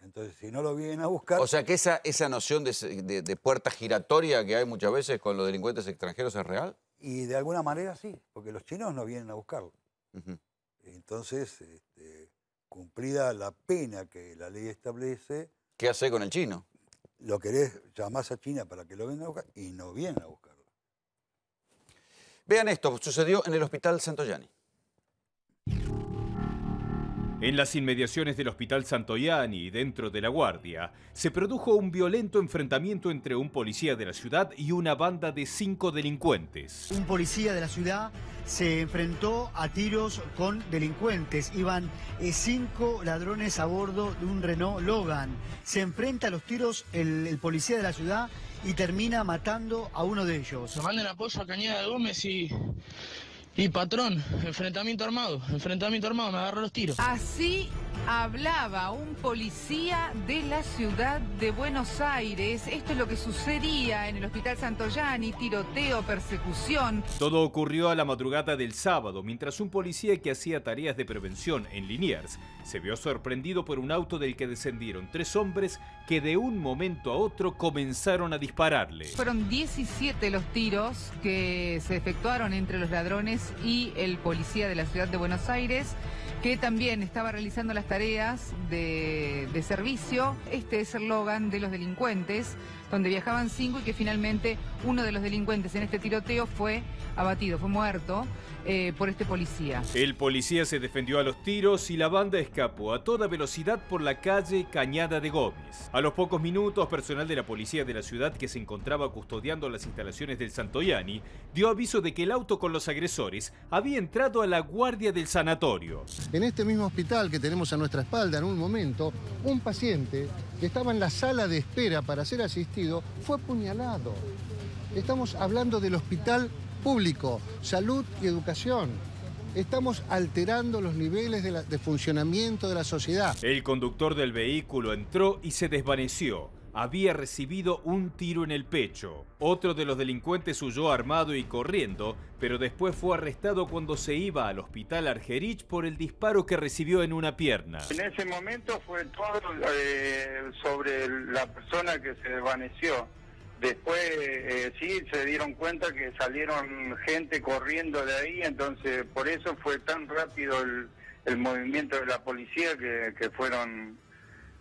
Entonces, si no lo vienen a buscar... O sea, que esa noción de puerta giratoria que hay muchas veces con los delincuentes extranjeros es real. Y de alguna manera sí, porque los chinos no vienen a buscarlo. Entonces, cumplida la pena que la ley establece... ¿Qué hace con el chino? Lo querés, llamás a China para que lo vengan a buscar y no vienen a buscarlo. Vean esto, sucedió en el Hospital Santoyani. En las inmediaciones del Hospital Santoyani y dentro de La Guardia, se produjo un violento enfrentamiento entre un policía de la ciudad y una banda de 5 delincuentes. Un policía de la ciudad se enfrentó a tiros con delincuentes. Iban 5 ladrones a bordo de un Renault Logan. Se enfrenta a los tiros el policía de la ciudad y termina matando a uno de ellos. Se manden apoyo a Cañada de Gómez y patrón, enfrentamiento armado, me agarró los tiros. Así hablaba un policía de la ciudad de Buenos Aires. Esto es lo que sucedía en el Hospital Santoyani, tiroteo, persecución. Todo ocurrió a la madrugada del sábado, mientras un policía que hacía tareas de prevención en Liniers se vio sorprendido por un auto del que descendieron 3 hombres que de un momento a otro comenzaron a dispararle. Fueron 17 los tiros que se efectuaron entre los ladrones y el policía de la ciudad de Buenos Aires, que también estaba realizando las tareas de servicio. Este es el Logan de los delincuentes, donde viajaban 5 y que finalmente uno de los delincuentes en este tiroteo fue abatido, fue muerto por este policía. El policía se defendió a los tiros y la banda escapó a toda velocidad por la calle Cañada de Gómez. A los pocos minutos, personal de la policía de la ciudad que se encontraba custodiando las instalaciones del Santoyani dio aviso de que el auto con los agresores había entrado a la guardia del sanatorio. En este mismo hospital que tenemos a nuestra espalda, en un momento, un paciente que estaba en la sala de espera para ser asistido fue apuñalado. Estamos hablando del hospital público, salud y educación. Estamos alterando los niveles de funcionamiento de la sociedad. El conductor del vehículo entró y se desvaneció. Había recibido un tiro en el pecho. Otro de los delincuentes huyó armado y corriendo, pero después fue arrestado cuando se iba al hospital Argerich por el disparo que recibió en una pierna. En ese momento fue todo sobre la persona que se desvaneció. Después sí se dieron cuenta que salieron gente corriendo de ahí, entonces por eso fue tan rápido el movimiento de la policía que fueron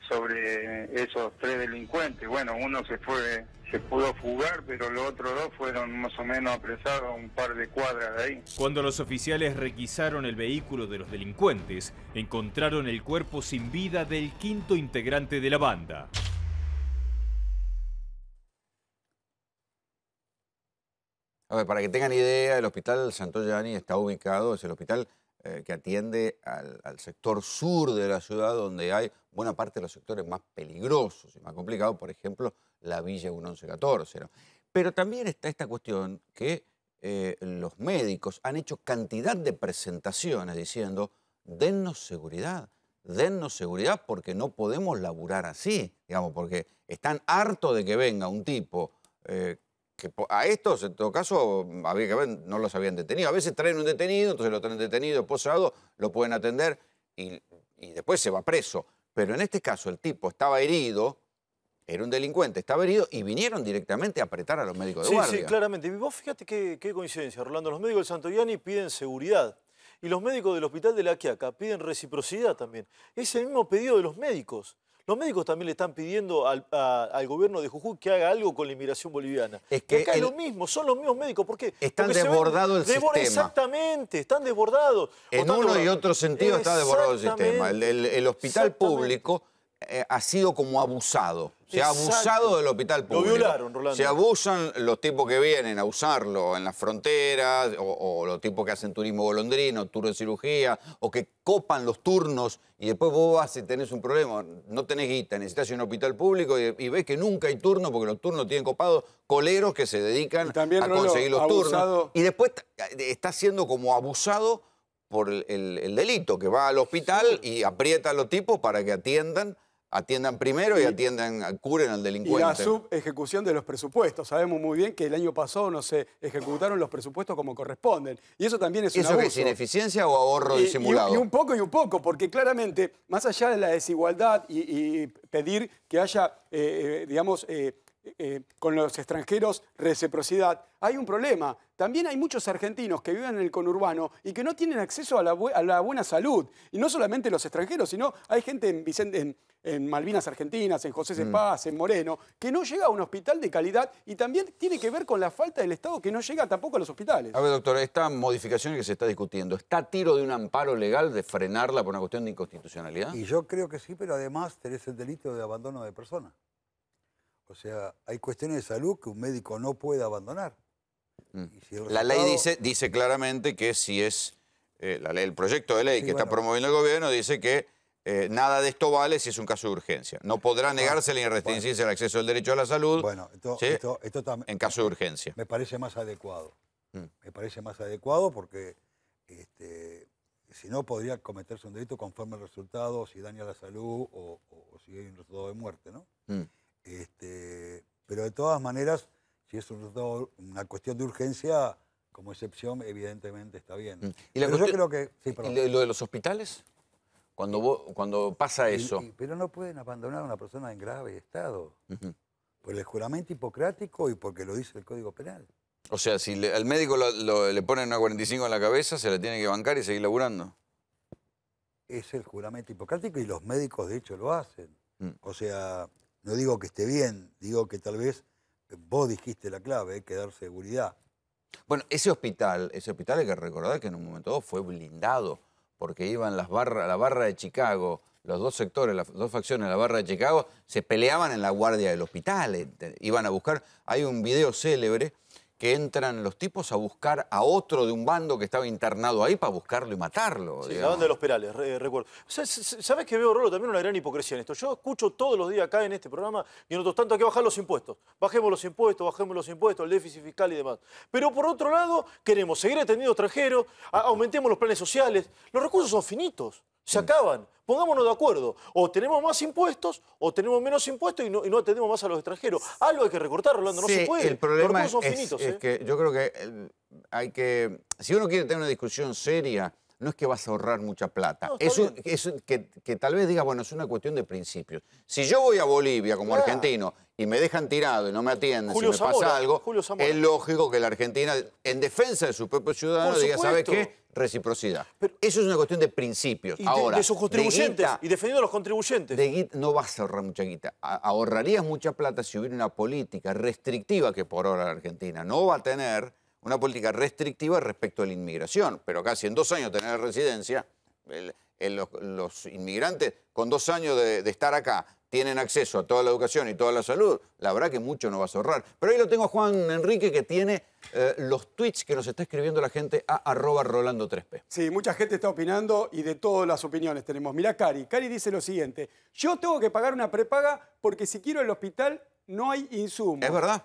sobre esos 3 delincuentes. Bueno, uno se pudo fugar, pero los otros 2 fueron más o menos apresados a un par de cuadras de ahí. Cuando los oficiales requisaron el vehículo de los delincuentes, encontraron el cuerpo sin vida del 5º integrante de la banda. A ver, para que tengan idea, el Hospital Santoyani está ubicado, es el hospital que atiende al sector sur de la ciudad, donde hay buena parte de los sectores más peligrosos y más complicados, por ejemplo, la Villa 1114, ¿no? Pero también está esta cuestión que los médicos han hecho cantidad de presentaciones diciendo, dennos seguridad porque no podemos laburar así, digamos, porque están hartos de que venga un tipo que a estos, en todo caso, había que ver, no los habían detenido. A veces traen un detenido, entonces lo traen detenido, posado, lo pueden atender y después se va preso. Pero en este caso el tipo estaba herido, era un delincuente, estaba herido y vinieron directamente a apretar a los médicos de guardia. Sí, claramente. Y vos fíjate qué coincidencia, Rolando. Los médicos del Santoyani piden seguridad y los médicos del Hospital de La Quiaca piden reciprocidad también. Es el mismo pedido de los médicos. Los médicos también le están pidiendo al gobierno de Jujuy que haga algo con la inmigración boliviana. Es que acá es lo mismo, son los mismos médicos. ¿Por qué? Están desbordados el sistema. Exactamente, están desbordados. En uno y otro sentido está desbordado el sistema. El hospital público ha sido como abusado. Se ha abusado del hospital público. Lo violaron, Rolando. Se abusan los tipos que vienen a usarlo en las fronteras, o los tipos que hacen turismo golondrino, turno de cirugía, o que copan los turnos y después vos vas y tenés un problema, no tenés guita, necesitas un hospital público y ves que nunca hay turno porque los turnos tienen copados coleros que se dedican a conseguir los turnos. Y después está siendo como abusado por el delito, que va al hospital y aprieta a los tipos para que atiendan primero y curen al delincuente. Y la subejecución de los presupuestos. Sabemos muy bien que el año pasado no se ejecutaron los presupuestos como corresponden. Y eso también es un abuso. ¿Eso qué es ineficiencia o ahorro disimulado? Y un poco, porque claramente, más allá de la desigualdad y pedir que haya, con los extranjeros reciprocidad, hay un problema. También hay muchos argentinos que viven en el conurbano y que no tienen acceso a la buena salud. Y no solamente los extranjeros, sino hay gente en Malvinas Argentinas, en José C. Paz, en Moreno, que no llega a un hospital de calidad y también tiene que ver con la falta del Estado que no llega tampoco a los hospitales. A ver, doctor, esta modificación que se está discutiendo, ¿está a tiro de un amparo legal de frenarla por una cuestión de inconstitucionalidad? Y yo creo que sí, pero además tenés el delito de abandono de persona. O sea, hay cuestiones de salud que un médico no puede abandonar. La ley dice claramente que si es el proyecto de ley que está promoviendo el gobierno dice que nada de esto vale si es un caso de urgencia. No podrá negarse ni restringirse el acceso al derecho a la salud esto también, en caso de urgencia. Me parece más adecuado. Me parece más adecuado porque si no podría cometerse un delito conforme al resultado, si daña la salud o si hay un resultado de muerte, ¿no? Pero de todas maneras, si es una cuestión de urgencia, como excepción, evidentemente está bien. ¿Y yo creo que... Sí, ¿Y lo de los hospitales? Cuando pasa eso... Pero no pueden abandonar a una persona en grave estado. Por el juramento hipocrático y porque lo dice el Código Penal. O sea, si al médico le ponen una 45 en la cabeza, se la tiene que bancar y seguir laburando. Es el juramento hipocrático y los médicos, de hecho, lo hacen. O sea, no digo que esté bien, digo que tal vez vos dijiste la clave, hay que dar seguridad. Bueno, ese hospital hay que recordar que en un momento dado fue blindado, porque iban la barra de Chicago, los dos sectores, las dos facciones de la barra de Chicago, se peleaban en la guardia del hospital, iban a buscar, hay un video célebre que entran los tipos a buscar a otro de un bando que estaba internado ahí para buscarlo y matarlo. Sí, la banda de los Perales, recuerdo. ¿Sabes que veo, Rolo, también una gran hipocresía en esto? Yo escucho todos los días acá en este programa y en otros tanto hay que bajar los impuestos. Bajemos los impuestos, el déficit fiscal y demás. Pero por otro lado, queremos seguir atendiendo extranjeros, aumentemos los planes sociales. Los recursos son finitos, se acaban. Pongámonos de acuerdo. O tenemos más impuestos o tenemos menos impuestos y no atendemos más a los extranjeros. Algo hay que recortar, Rolando, no se puede. El problema los recursos son finitos. Es que yo creo que hay que... Si uno quiere tener una discusión seria, no es que vas a ahorrar mucha plata. No, Que tal vez digas, bueno, es una cuestión de principios. Si yo voy a Bolivia como argentino y me dejan tirado y no me atienden, si me pasa algo, es lógico que la Argentina, en defensa de sus propios ciudadanos, diga, ¿sabe qué? Reciprocidad. Pero eso es una cuestión de principios. Ahora, de sus contribuyentes y defendiendo a los contribuyentes. De guita no vas a ahorrar mucha guita. Ahorrarías mucha plata si hubiera una política restrictiva, que por ahora la Argentina no va a tener, una política restrictiva respecto a la inmigración. Pero acá, si en 2 años tener residencia, los inmigrantes con 2 años de estar acá tienen acceso a toda la educación y toda la salud, la verdad que mucho no vas a ahorrar. Pero ahí lo tengo a Juan Enrique, que tiene los tweets que nos está escribiendo la gente a @Rolando3P. Sí, mucha gente está opinando y de todas las opiniones tenemos. Mirá, Cari dice lo siguiente: yo tengo que pagar una prepaga porque si quiero el hospital no hay insumos. ¿Es verdad?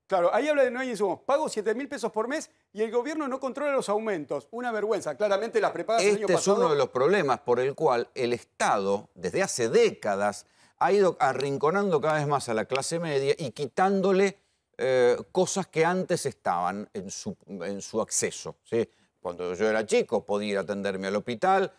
Claro, ahí habla de no hay insumos. Pago 7.000 pesos por mes y el gobierno no controla los aumentos. Una vergüenza. Claramente las prepagas el año pasado... Este es uno de los problemas por el cual el Estado, desde hace décadas, ha ido arrinconando cada vez más a la clase media y quitándole cosas que antes estaban en su acceso, ¿sí? Cuando yo era chico podía ir a atenderme al hospital,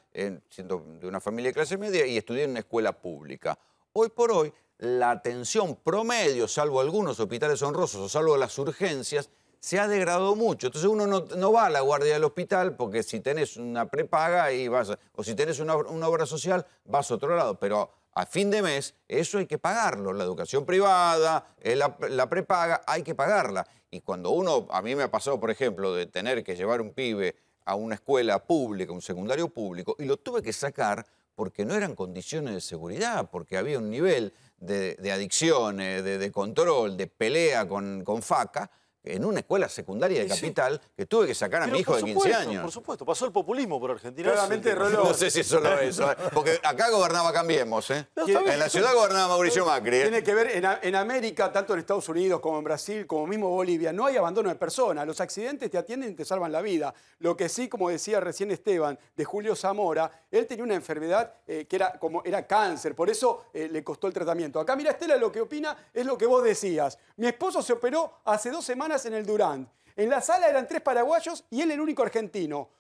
siendo de una familia de clase media, y estudié en una escuela pública. Hoy por hoy, la atención promedio, salvo algunos hospitales honrosos o salvo las urgencias, se ha degradado mucho. Entonces uno no va a la guardia del hospital porque si tenés una prepaga y o si tenés una obra social, vas a otro lado. Pero a fin de mes eso hay que pagarlo. La educación privada, la prepaga, hay que pagarla. Y cuando a mí me ha pasado, por ejemplo, de tener que llevar un pibe a una escuela pública, un secundario público, y lo tuve que sacar porque no eran condiciones de seguridad, porque había un nivel de adicciones, de control, de pelea con faca, en una escuela secundaria de Capital, que tuve que sacar a mi hijo de 15 años. Por supuesto, pasó el populismo por Argentina. Claramente, no sé si es solo eso, porque acá gobernaba Cambiemos, ¿eh? En la ciudad gobernaba Mauricio Macri. Tiene que ver, en América, tanto en Estados Unidos como en Brasil, como mismo Bolivia, no hay abandono de personas. Los accidentes te atienden y te salvan la vida. Lo que sí, como decía recién Esteban, de Julio Zamora, él tenía una enfermedad que era cáncer, por eso le costó el tratamiento. Acá, mira, Estela, lo que opina es lo que vos decías. Mi esposo se operó hace 2 semanas en el Durán. En la sala eran 3 paraguayos y él el único argentino.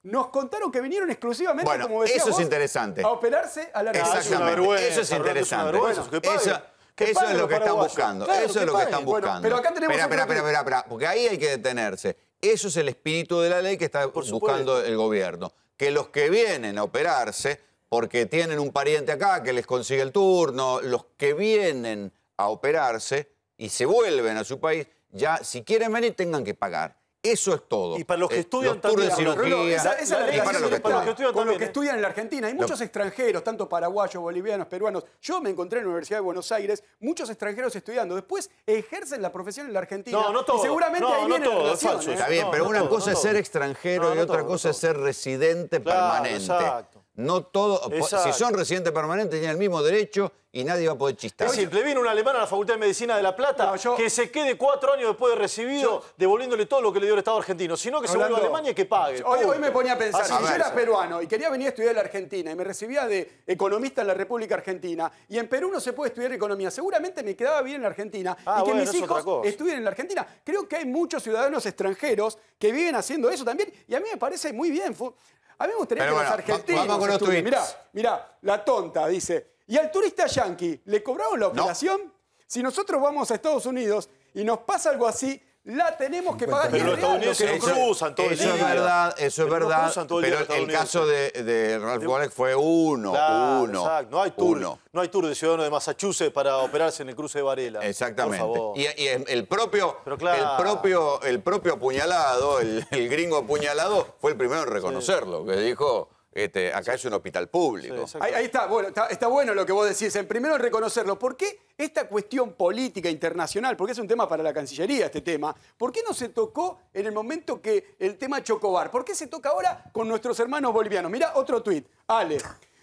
Nos contaron que vinieron exclusivamente, como decías eso vos, es interesante. a operarse a la Argentina. Exactamente, eso es interesante. Eso es lo que están buscando. Claro, eso es lo que están buscando. Pero acá tenemos... Espera, porque ahí hay que detenerse. Eso es el espíritu de la ley que está buscando el gobierno. Que los que vienen a operarse, porque tienen un pariente acá que les consigue el turno, los que vienen a operarse y se vuelven a su país, ya si quieren venir tengan que pagar. Eso es todo. Y para los que estudian también. Esa es la relación con los que estudian estudian en la Argentina. Hay muchos extranjeros, tanto paraguayos, bolivianos, peruanos. Yo me encontré en la Universidad de Buenos Aires, muchos extranjeros estudiando. Después ejercen la profesión en la Argentina. No todo. Y seguramente ahí viene la relación. Está bien, pero una cosa es ser extranjero y otra cosa es ser residente permanente. Exacto. No todo. Si son residentes permanentes, tienen el mismo derecho y nadie va a poder chistar. Es simple, viene un alemán a la Facultad de Medicina de La Plata que se quede 4 años después de recibido, devolviéndole todo lo que le dio el Estado argentino. Sino que se vuelva a Alemania y que pague. Hoy me ponía a pensar, si yo era peruano y quería venir a estudiar en la Argentina y me recibía de economista en la República Argentina, y en Perú no se puede estudiar economía, seguramente me quedaba bien en la Argentina y que mis hijos estudien en la Argentina. Creo que hay muchos ciudadanos extranjeros que viven haciendo eso también y a mí me parece muy bien. A mí me gustaría que los argentinos estudien. Mirá, la tonta dice, ¿y al turista yanqui le cobraron la operación? Si nosotros vamos a Estados Unidos y nos pasa algo así, la tenemos que pagar. Pero los estadounidenses no cruzan todo el día. Eso es verdad, pero el caso de Ralph Walleck fue uno. Exacto. No hay tour de ciudadanos de Massachusetts para operarse en el cruce de Varela. Exactamente. Por favor. Y el propio apuñalado, el gringo apuñalado, fue el primero en reconocerlo, que dijo... acá es un hospital público. Ahí está, bueno, está bueno lo que vos decís. Primero en reconocerlo. ¿Por qué esta cuestión política internacional, porque es un tema para la Cancillería este tema, por qué no se tocó en el momento que el tema Chocobar? ¿Por qué se toca ahora con nuestros hermanos bolivianos? Mirá otro tuit, Ale.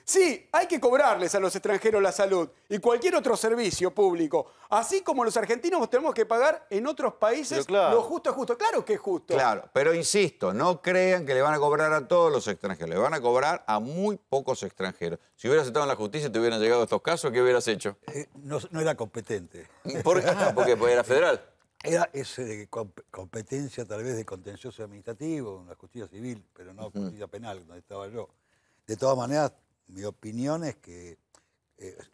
Sí, hay que cobrarles a los extranjeros la salud y cualquier otro servicio público. Así como los argentinos tenemos que pagar en otros países lo justo es justo. Claro que es justo. Claro, pero insisto, no crean que le van a cobrar a todos los extranjeros. Le van a cobrar a muy pocos extranjeros. Si hubieras estado en la justicia y te hubieran llegado estos casos, ¿qué hubieras hecho? No era competente. ¿Por qué? Porque era federal. Es competencia tal vez de contencioso administrativo, una justicia civil, pero no justicia penal, donde estaba yo. De todas maneras, mi opinión es que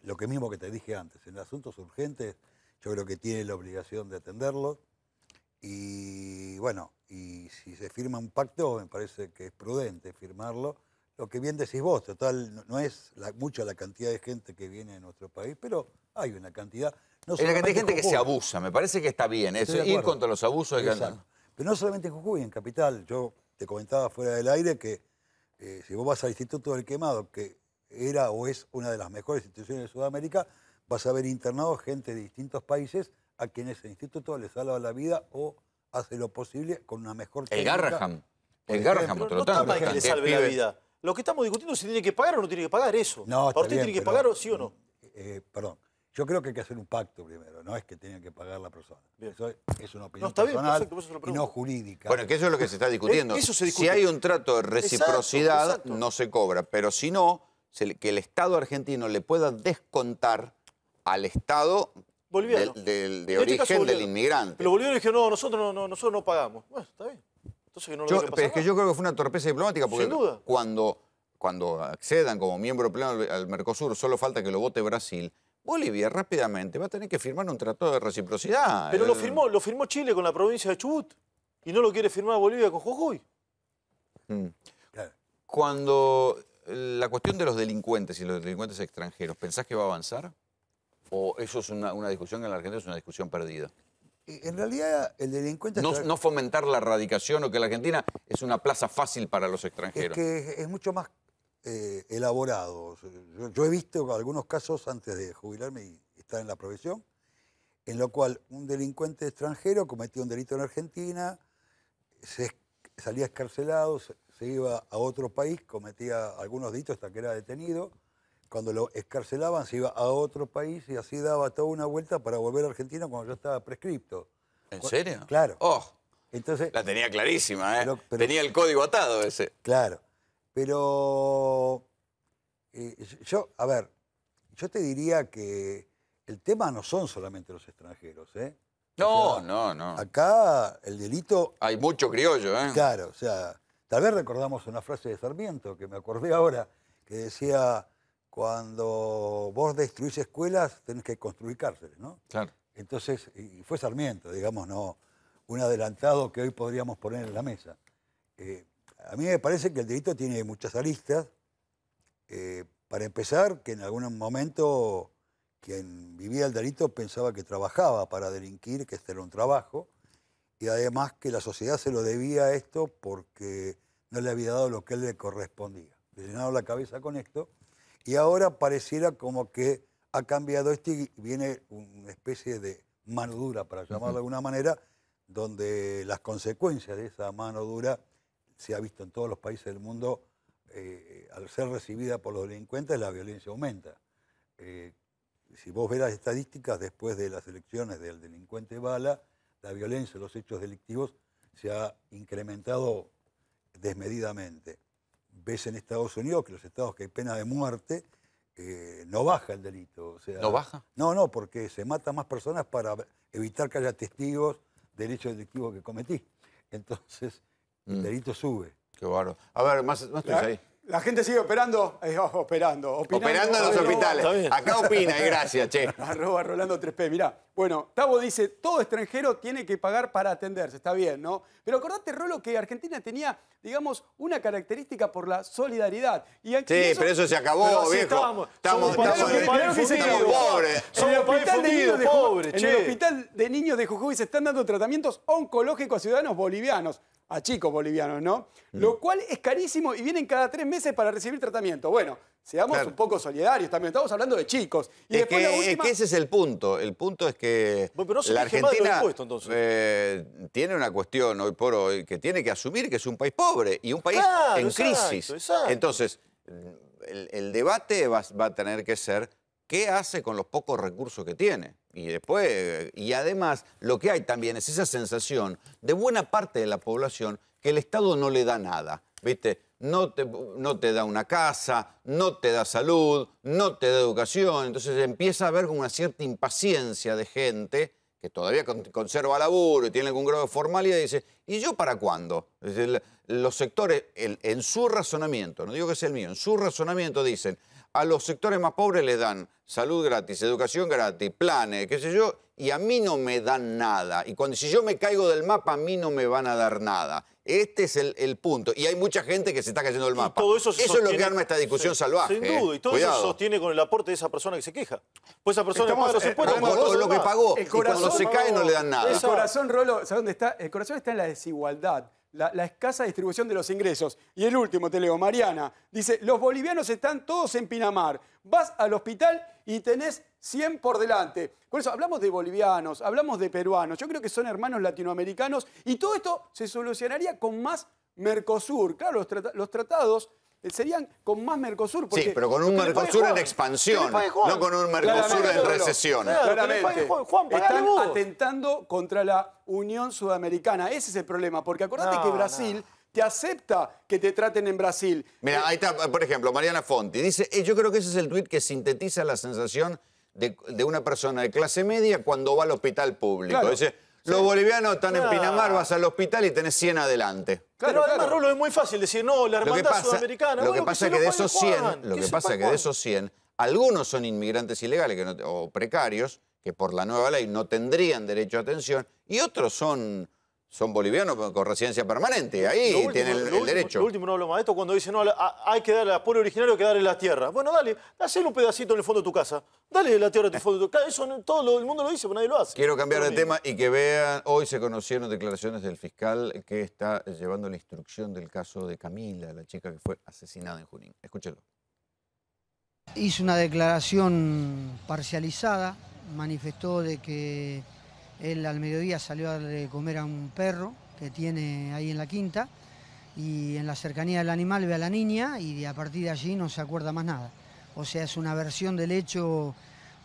lo que mismo que te dije antes, en asuntos urgentes yo creo que tiene la obligación de atenderlos y bueno, y si se firma un pacto me parece que es prudente firmarlo. Lo que bien decís vos, total, no es mucha la cantidad de gente que viene a nuestro país, pero hay una cantidad. Hay una cantidad de gente que se abusa, me parece que está bien. Eso, ir contra los abusos. Pero no solamente en Jujuy, en Capital. Yo te comentaba fuera del aire que si vos vas al Instituto del Quemado, que era o es una de las mejores instituciones de Sudamérica, vas a ver internados gente de distintos países a quienes el instituto les salva la vida o hace lo posible con una mejor técnica. El Garraham, no está mal que le salve la vida. Lo que estamos discutiendo es si tiene que pagar o no tiene que pagar eso. No, ¿Para usted tiene que pagar sí o no? Perdón. Yo creo que hay que hacer un pacto primero, no es que tenga que pagar la persona. Eso es una opinión personal y no jurídica. Bueno, que eso es lo que se está discutiendo. Eso se discute. Si hay un trato de reciprocidad, no se cobra, pero si no, que el Estado argentino le pueda descontar al Estado boliviano de origen del inmigrante. Pero los bolivianos dijeron, no, nosotros no pagamos. Bueno, está bien. Entonces que no lo pero es que yo creo que fue una torpeza diplomática, porque sin duda. Cuando accedan como miembro pleno al Mercosur, solo falta que lo vote Brasil, Bolivia rápidamente va a tener que firmar un tratado de reciprocidad. Pero lo firmó Chile con la provincia de Chubut y no lo quiere firmar Bolivia con Jujuy. Cuando la cuestión de los delincuentes y los delincuentes extranjeros, ¿pensás que va a avanzar? ¿O eso es una discusión que en la Argentina es una discusión perdida? En realidad, el delincuente... No fomentar la radicación o que la Argentina es una plaza fácil para los extranjeros. Es que es mucho más elaborado. Yo he visto algunos casos antes de jubilarme y estar en la profesión, en lo cual un delincuente extranjero cometía un delito en Argentina, salía escarcelado, se iba a otro país, cometía algunos delitos hasta que era detenido. Cuando lo escarcelaban se iba a otro país y así daba toda una vuelta para volver a Argentina cuando ya estaba prescripto. ¿En serio? Claro. Entonces, la tenía clarísima, ¿eh? Tenía el código atado ese. Claro. Pero yo te diría que el tema no son solamente los extranjeros, ¿eh? No. Acá el delito... Hay mucho criollo, ¿eh? Claro, o sea, tal vez recordamos una frase de Sarmiento, que me acordé ahora, que decía, cuando vos destruís escuelas, tenés que construir cárceles, ¿no? Claro. Entonces, y fue Sarmiento, digamos, no un adelantado que hoy podríamos poner en la mesa. A mí me parece que el delito tiene muchas aristas. Para empezar, que en algún momento quien vivía el delito pensaba que trabajaba para delinquir, que este era un trabajo, y además que la sociedad se lo debía a esto porque no le había dado lo que a él le correspondía. Le llenaron la cabeza con esto, y ahora pareciera como que ha cambiado esto y viene una especie de mano dura, para llamarlo de alguna manera, donde las consecuencias de esa mano dura se ha visto en todos los países del mundo. Al ser recibida por los delincuentes, la violencia aumenta. Si vos ves las estadísticas, después de las elecciones del delincuente Bala, la violencia, los hechos delictivos se ha incrementado desmedidamente. Ves en Estados Unidos que los estados que hay pena de muerte, no baja el delito. O sea, ¿no baja? No, porque se matan más personas para evitar que haya testigos del hecho delictivo que cometí. Entonces, el delito sube. Qué bárbaro. A ver, más estoy ahí. La gente sigue operando, opinando en los hospitales. Acá opina, y gracias, che. @ Rolando 3P. Mirá, bueno, Tavo dice, todo extranjero tiene que pagar para atenderse, está bien, ¿no? Pero acordate, Rolo, que Argentina tenía, digamos, una característica por la solidaridad. Y aquí pero eso se acabó, viejo. Estamos pobres. En el hospital de niños de Jujuy se están dando tratamientos oncológicos a ciudadanos bolivianos, a chicos bolivianos, ¿no? Lo cual es carísimo y vienen cada 3 meses para recibir tratamiento. Bueno, seamos un poco solidarios también. Estamos hablando de chicos. Y es que ese es el punto. El punto es que la Argentina tiene una cuestión hoy por hoy que tiene que asumir que es un país pobre y un país en crisis. Exacto. Entonces, el debate va a tener que ser qué hace con los pocos recursos que tiene. Y después, y además, lo que hay también es esa sensación de buena parte de la población que el Estado no le da nada, ¿viste? No te da una casa, no te da salud, no te da educación. Entonces empieza a haber como una cierta impaciencia de gente que todavía conserva laburo y tiene algún grado de formalidad, y dice, ¿y yo para cuándo? Es decir, los sectores, en su razonamiento, no digo que sea el mío, en su razonamiento dicen, a los sectores más pobres les dan salud gratis, educación gratis, planes, qué sé yo, y a mí no me dan nada. Y si yo me caigo del mapa, a mí no me van a dar nada. Este es el punto. Y hay mucha gente que se está cayendo del mapa. Todo eso es lo que arma esta discusión salvaje. Sin duda. Y todo Cuidado. eso se sostiene con el aporte de esa persona que se queja. Pues esa persona paga los impuestos. O lo que pagó. El corazón, y cuando se cae no le dan nada. El corazón, Rolo, ¿sabes dónde está? El corazón está en la desigualdad. La escasa distribución de los ingresos. Y el último, te leo, Mariana, dice, los bolivianos están todos en Pinamar. Vas al hospital y tenés 100 por delante. Por eso hablamos de bolivianos, hablamos de peruanos. Yo creo que son hermanos latinoamericanos y todo esto se solucionaría con más Mercosur. Claro, los tratados serían con más Mercosur. Sí, pero con un Mercosur en expansión, no con un Mercosur en recesión. Claramente. Están atentando contra la Unión Sudamericana. Ese es el problema, porque acordate que Brasil te acepta que te traten en Brasil. Mira, ahí está, por ejemplo, Mariana Fonti. Dice, yo creo que ese es el tuit que sintetiza la sensación de una persona de clase media cuando va al hospital público. Claro. Dice, los bolivianos están en Pinamar, vas al hospital y tenés 100 adelante. Pero además, Rolo, es muy fácil decir, no, la hermandad sudamericana. Lo que pasa es que de esos 100, algunos son inmigrantes ilegales o precarios, que por la nueva ley no tendrían derecho a atención, y otros son bolivianos con residencia permanente. Ahí tienen el derecho. Lo último no hablo más de esto cuando dicen, no, hay que darle al pueblo originario, que darle la tierra. Bueno, dale, hacele un pedacito en el fondo de tu casa. Dale la tierra a tu fondo de tu casa. Eso todo el mundo lo dice, pero nadie lo hace. Quiero cambiar de tema y que vean, hoy se conocieron declaraciones del fiscal que está llevando la instrucción del caso de Camila, la chica que fue asesinada en Junín. Escúchelo. Hizo una declaración parcializada, manifestó de que él al mediodía salió a darle de comer a un perro que tiene ahí en la quinta y en la cercanía del animal ve a la niña y a partir de allí no se acuerda más nada. O sea, es una versión del hecho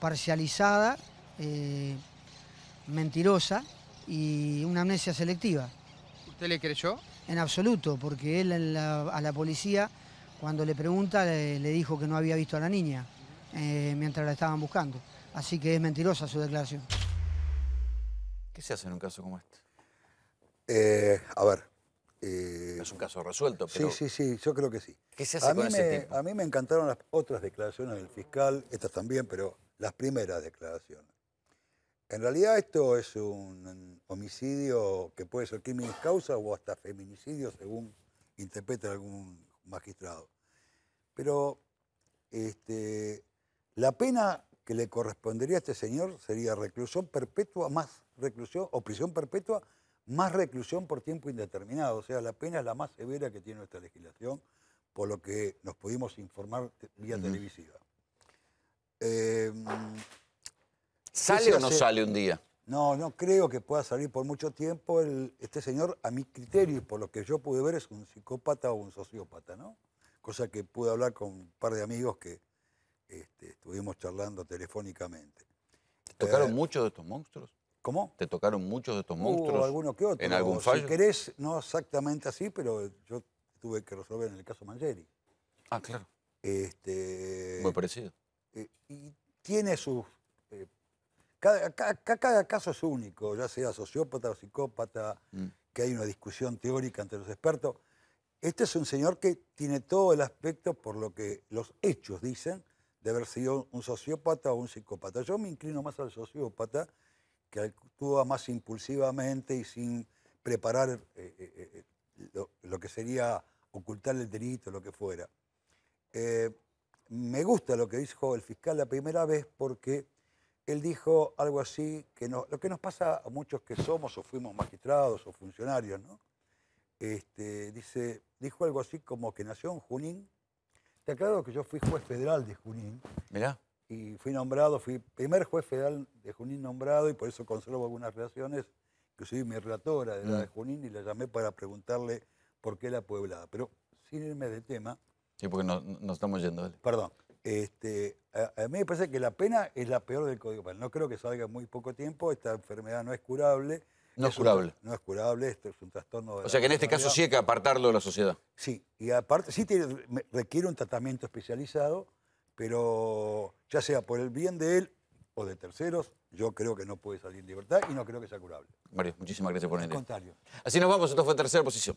parcializada, mentirosa y una amnesia selectiva. ¿Usted le creyó? En absoluto, porque él a la policía, cuando le pregunta, le dijo que no había visto a la niña mientras la estaban buscando. Así que es mentirosa su declaración. ¿Qué se hace en un caso como este? A ver. Es un caso resuelto, pero... Sí, yo creo que sí. ¿Qué se hace con ese tipo? A mí me encantaron las otras declaraciones del fiscal, estas también, pero las primeras declaraciones. En realidad esto es un homicidio que puede ser crimen causa o hasta feminicidio, según interpreta algún magistrado. Pero la pena que le correspondería a este señor sería reclusión perpetua más reclusión, o prisión perpetua más reclusión por tiempo indeterminado. O sea, la pena es la más severa que tiene nuestra legislación, por lo que nos pudimos informar vía televisiva. ¿Sale o no sale un día? No creo que pueda salir por mucho tiempo. Este señor, a mi criterio y por lo que yo pude ver, es un psicópata o un sociópata, ¿no? Cosa que pude hablar con un par de amigos que estuvimos charlando telefónicamente. ¿Te tocaron muchos de estos monstruos? ¿Cómo? ¿Te tocaron muchos de estos monstruos? Alguno que otro. ¿En algún fallo? Si querés, no exactamente así, pero yo tuve que resolver en el caso Mangieri. Ah, claro. Muy parecido. Y tiene sus... Cada caso es único, ya sea sociópata o psicópata, que hay una discusión teórica entre los expertos. Este es un señor que tiene todo el aspecto, por lo que los hechos dicen, de haber sido un sociópata o un psicópata. Yo me inclino más al sociópata, que actúa más impulsivamente y sin preparar lo que sería ocultar el delito, lo que fuera. Me gusta lo que dijo el fiscal la primera vez porque él dijo algo así, lo que nos pasa a muchos que somos o fuimos magistrados o funcionarios, ¿no? Dijo algo así como que nació en Junín. Te aclaro que yo fui juez federal de Junín. Mirá. Y fui primer juez federal de Junín nombrado y por eso conservo algunas relaciones. Inclusive mi relatora de la de Junín y la llamé para preguntarle por qué la pueblada. Pero sin irme de tema... Sí, porque nos estamos yendo. Dale. Perdón. A mí me parece que la pena es la peor del Código Penal. No creo que salga en muy poco tiempo. Esta enfermedad no es curable. No es curable. No es curable. Esto es un trastorno de... O sea que en este caso sí hay que apartarlo de la sociedad. Sí. Y aparte sí requiere un tratamiento especializado, pero ya sea por el bien de él o de terceros, yo creo que no puede salir en libertad y no creo que sea curable. Mario, muchísimas gracias por venir. Al contrario. Así nos vamos, esto fue Tercera Posición.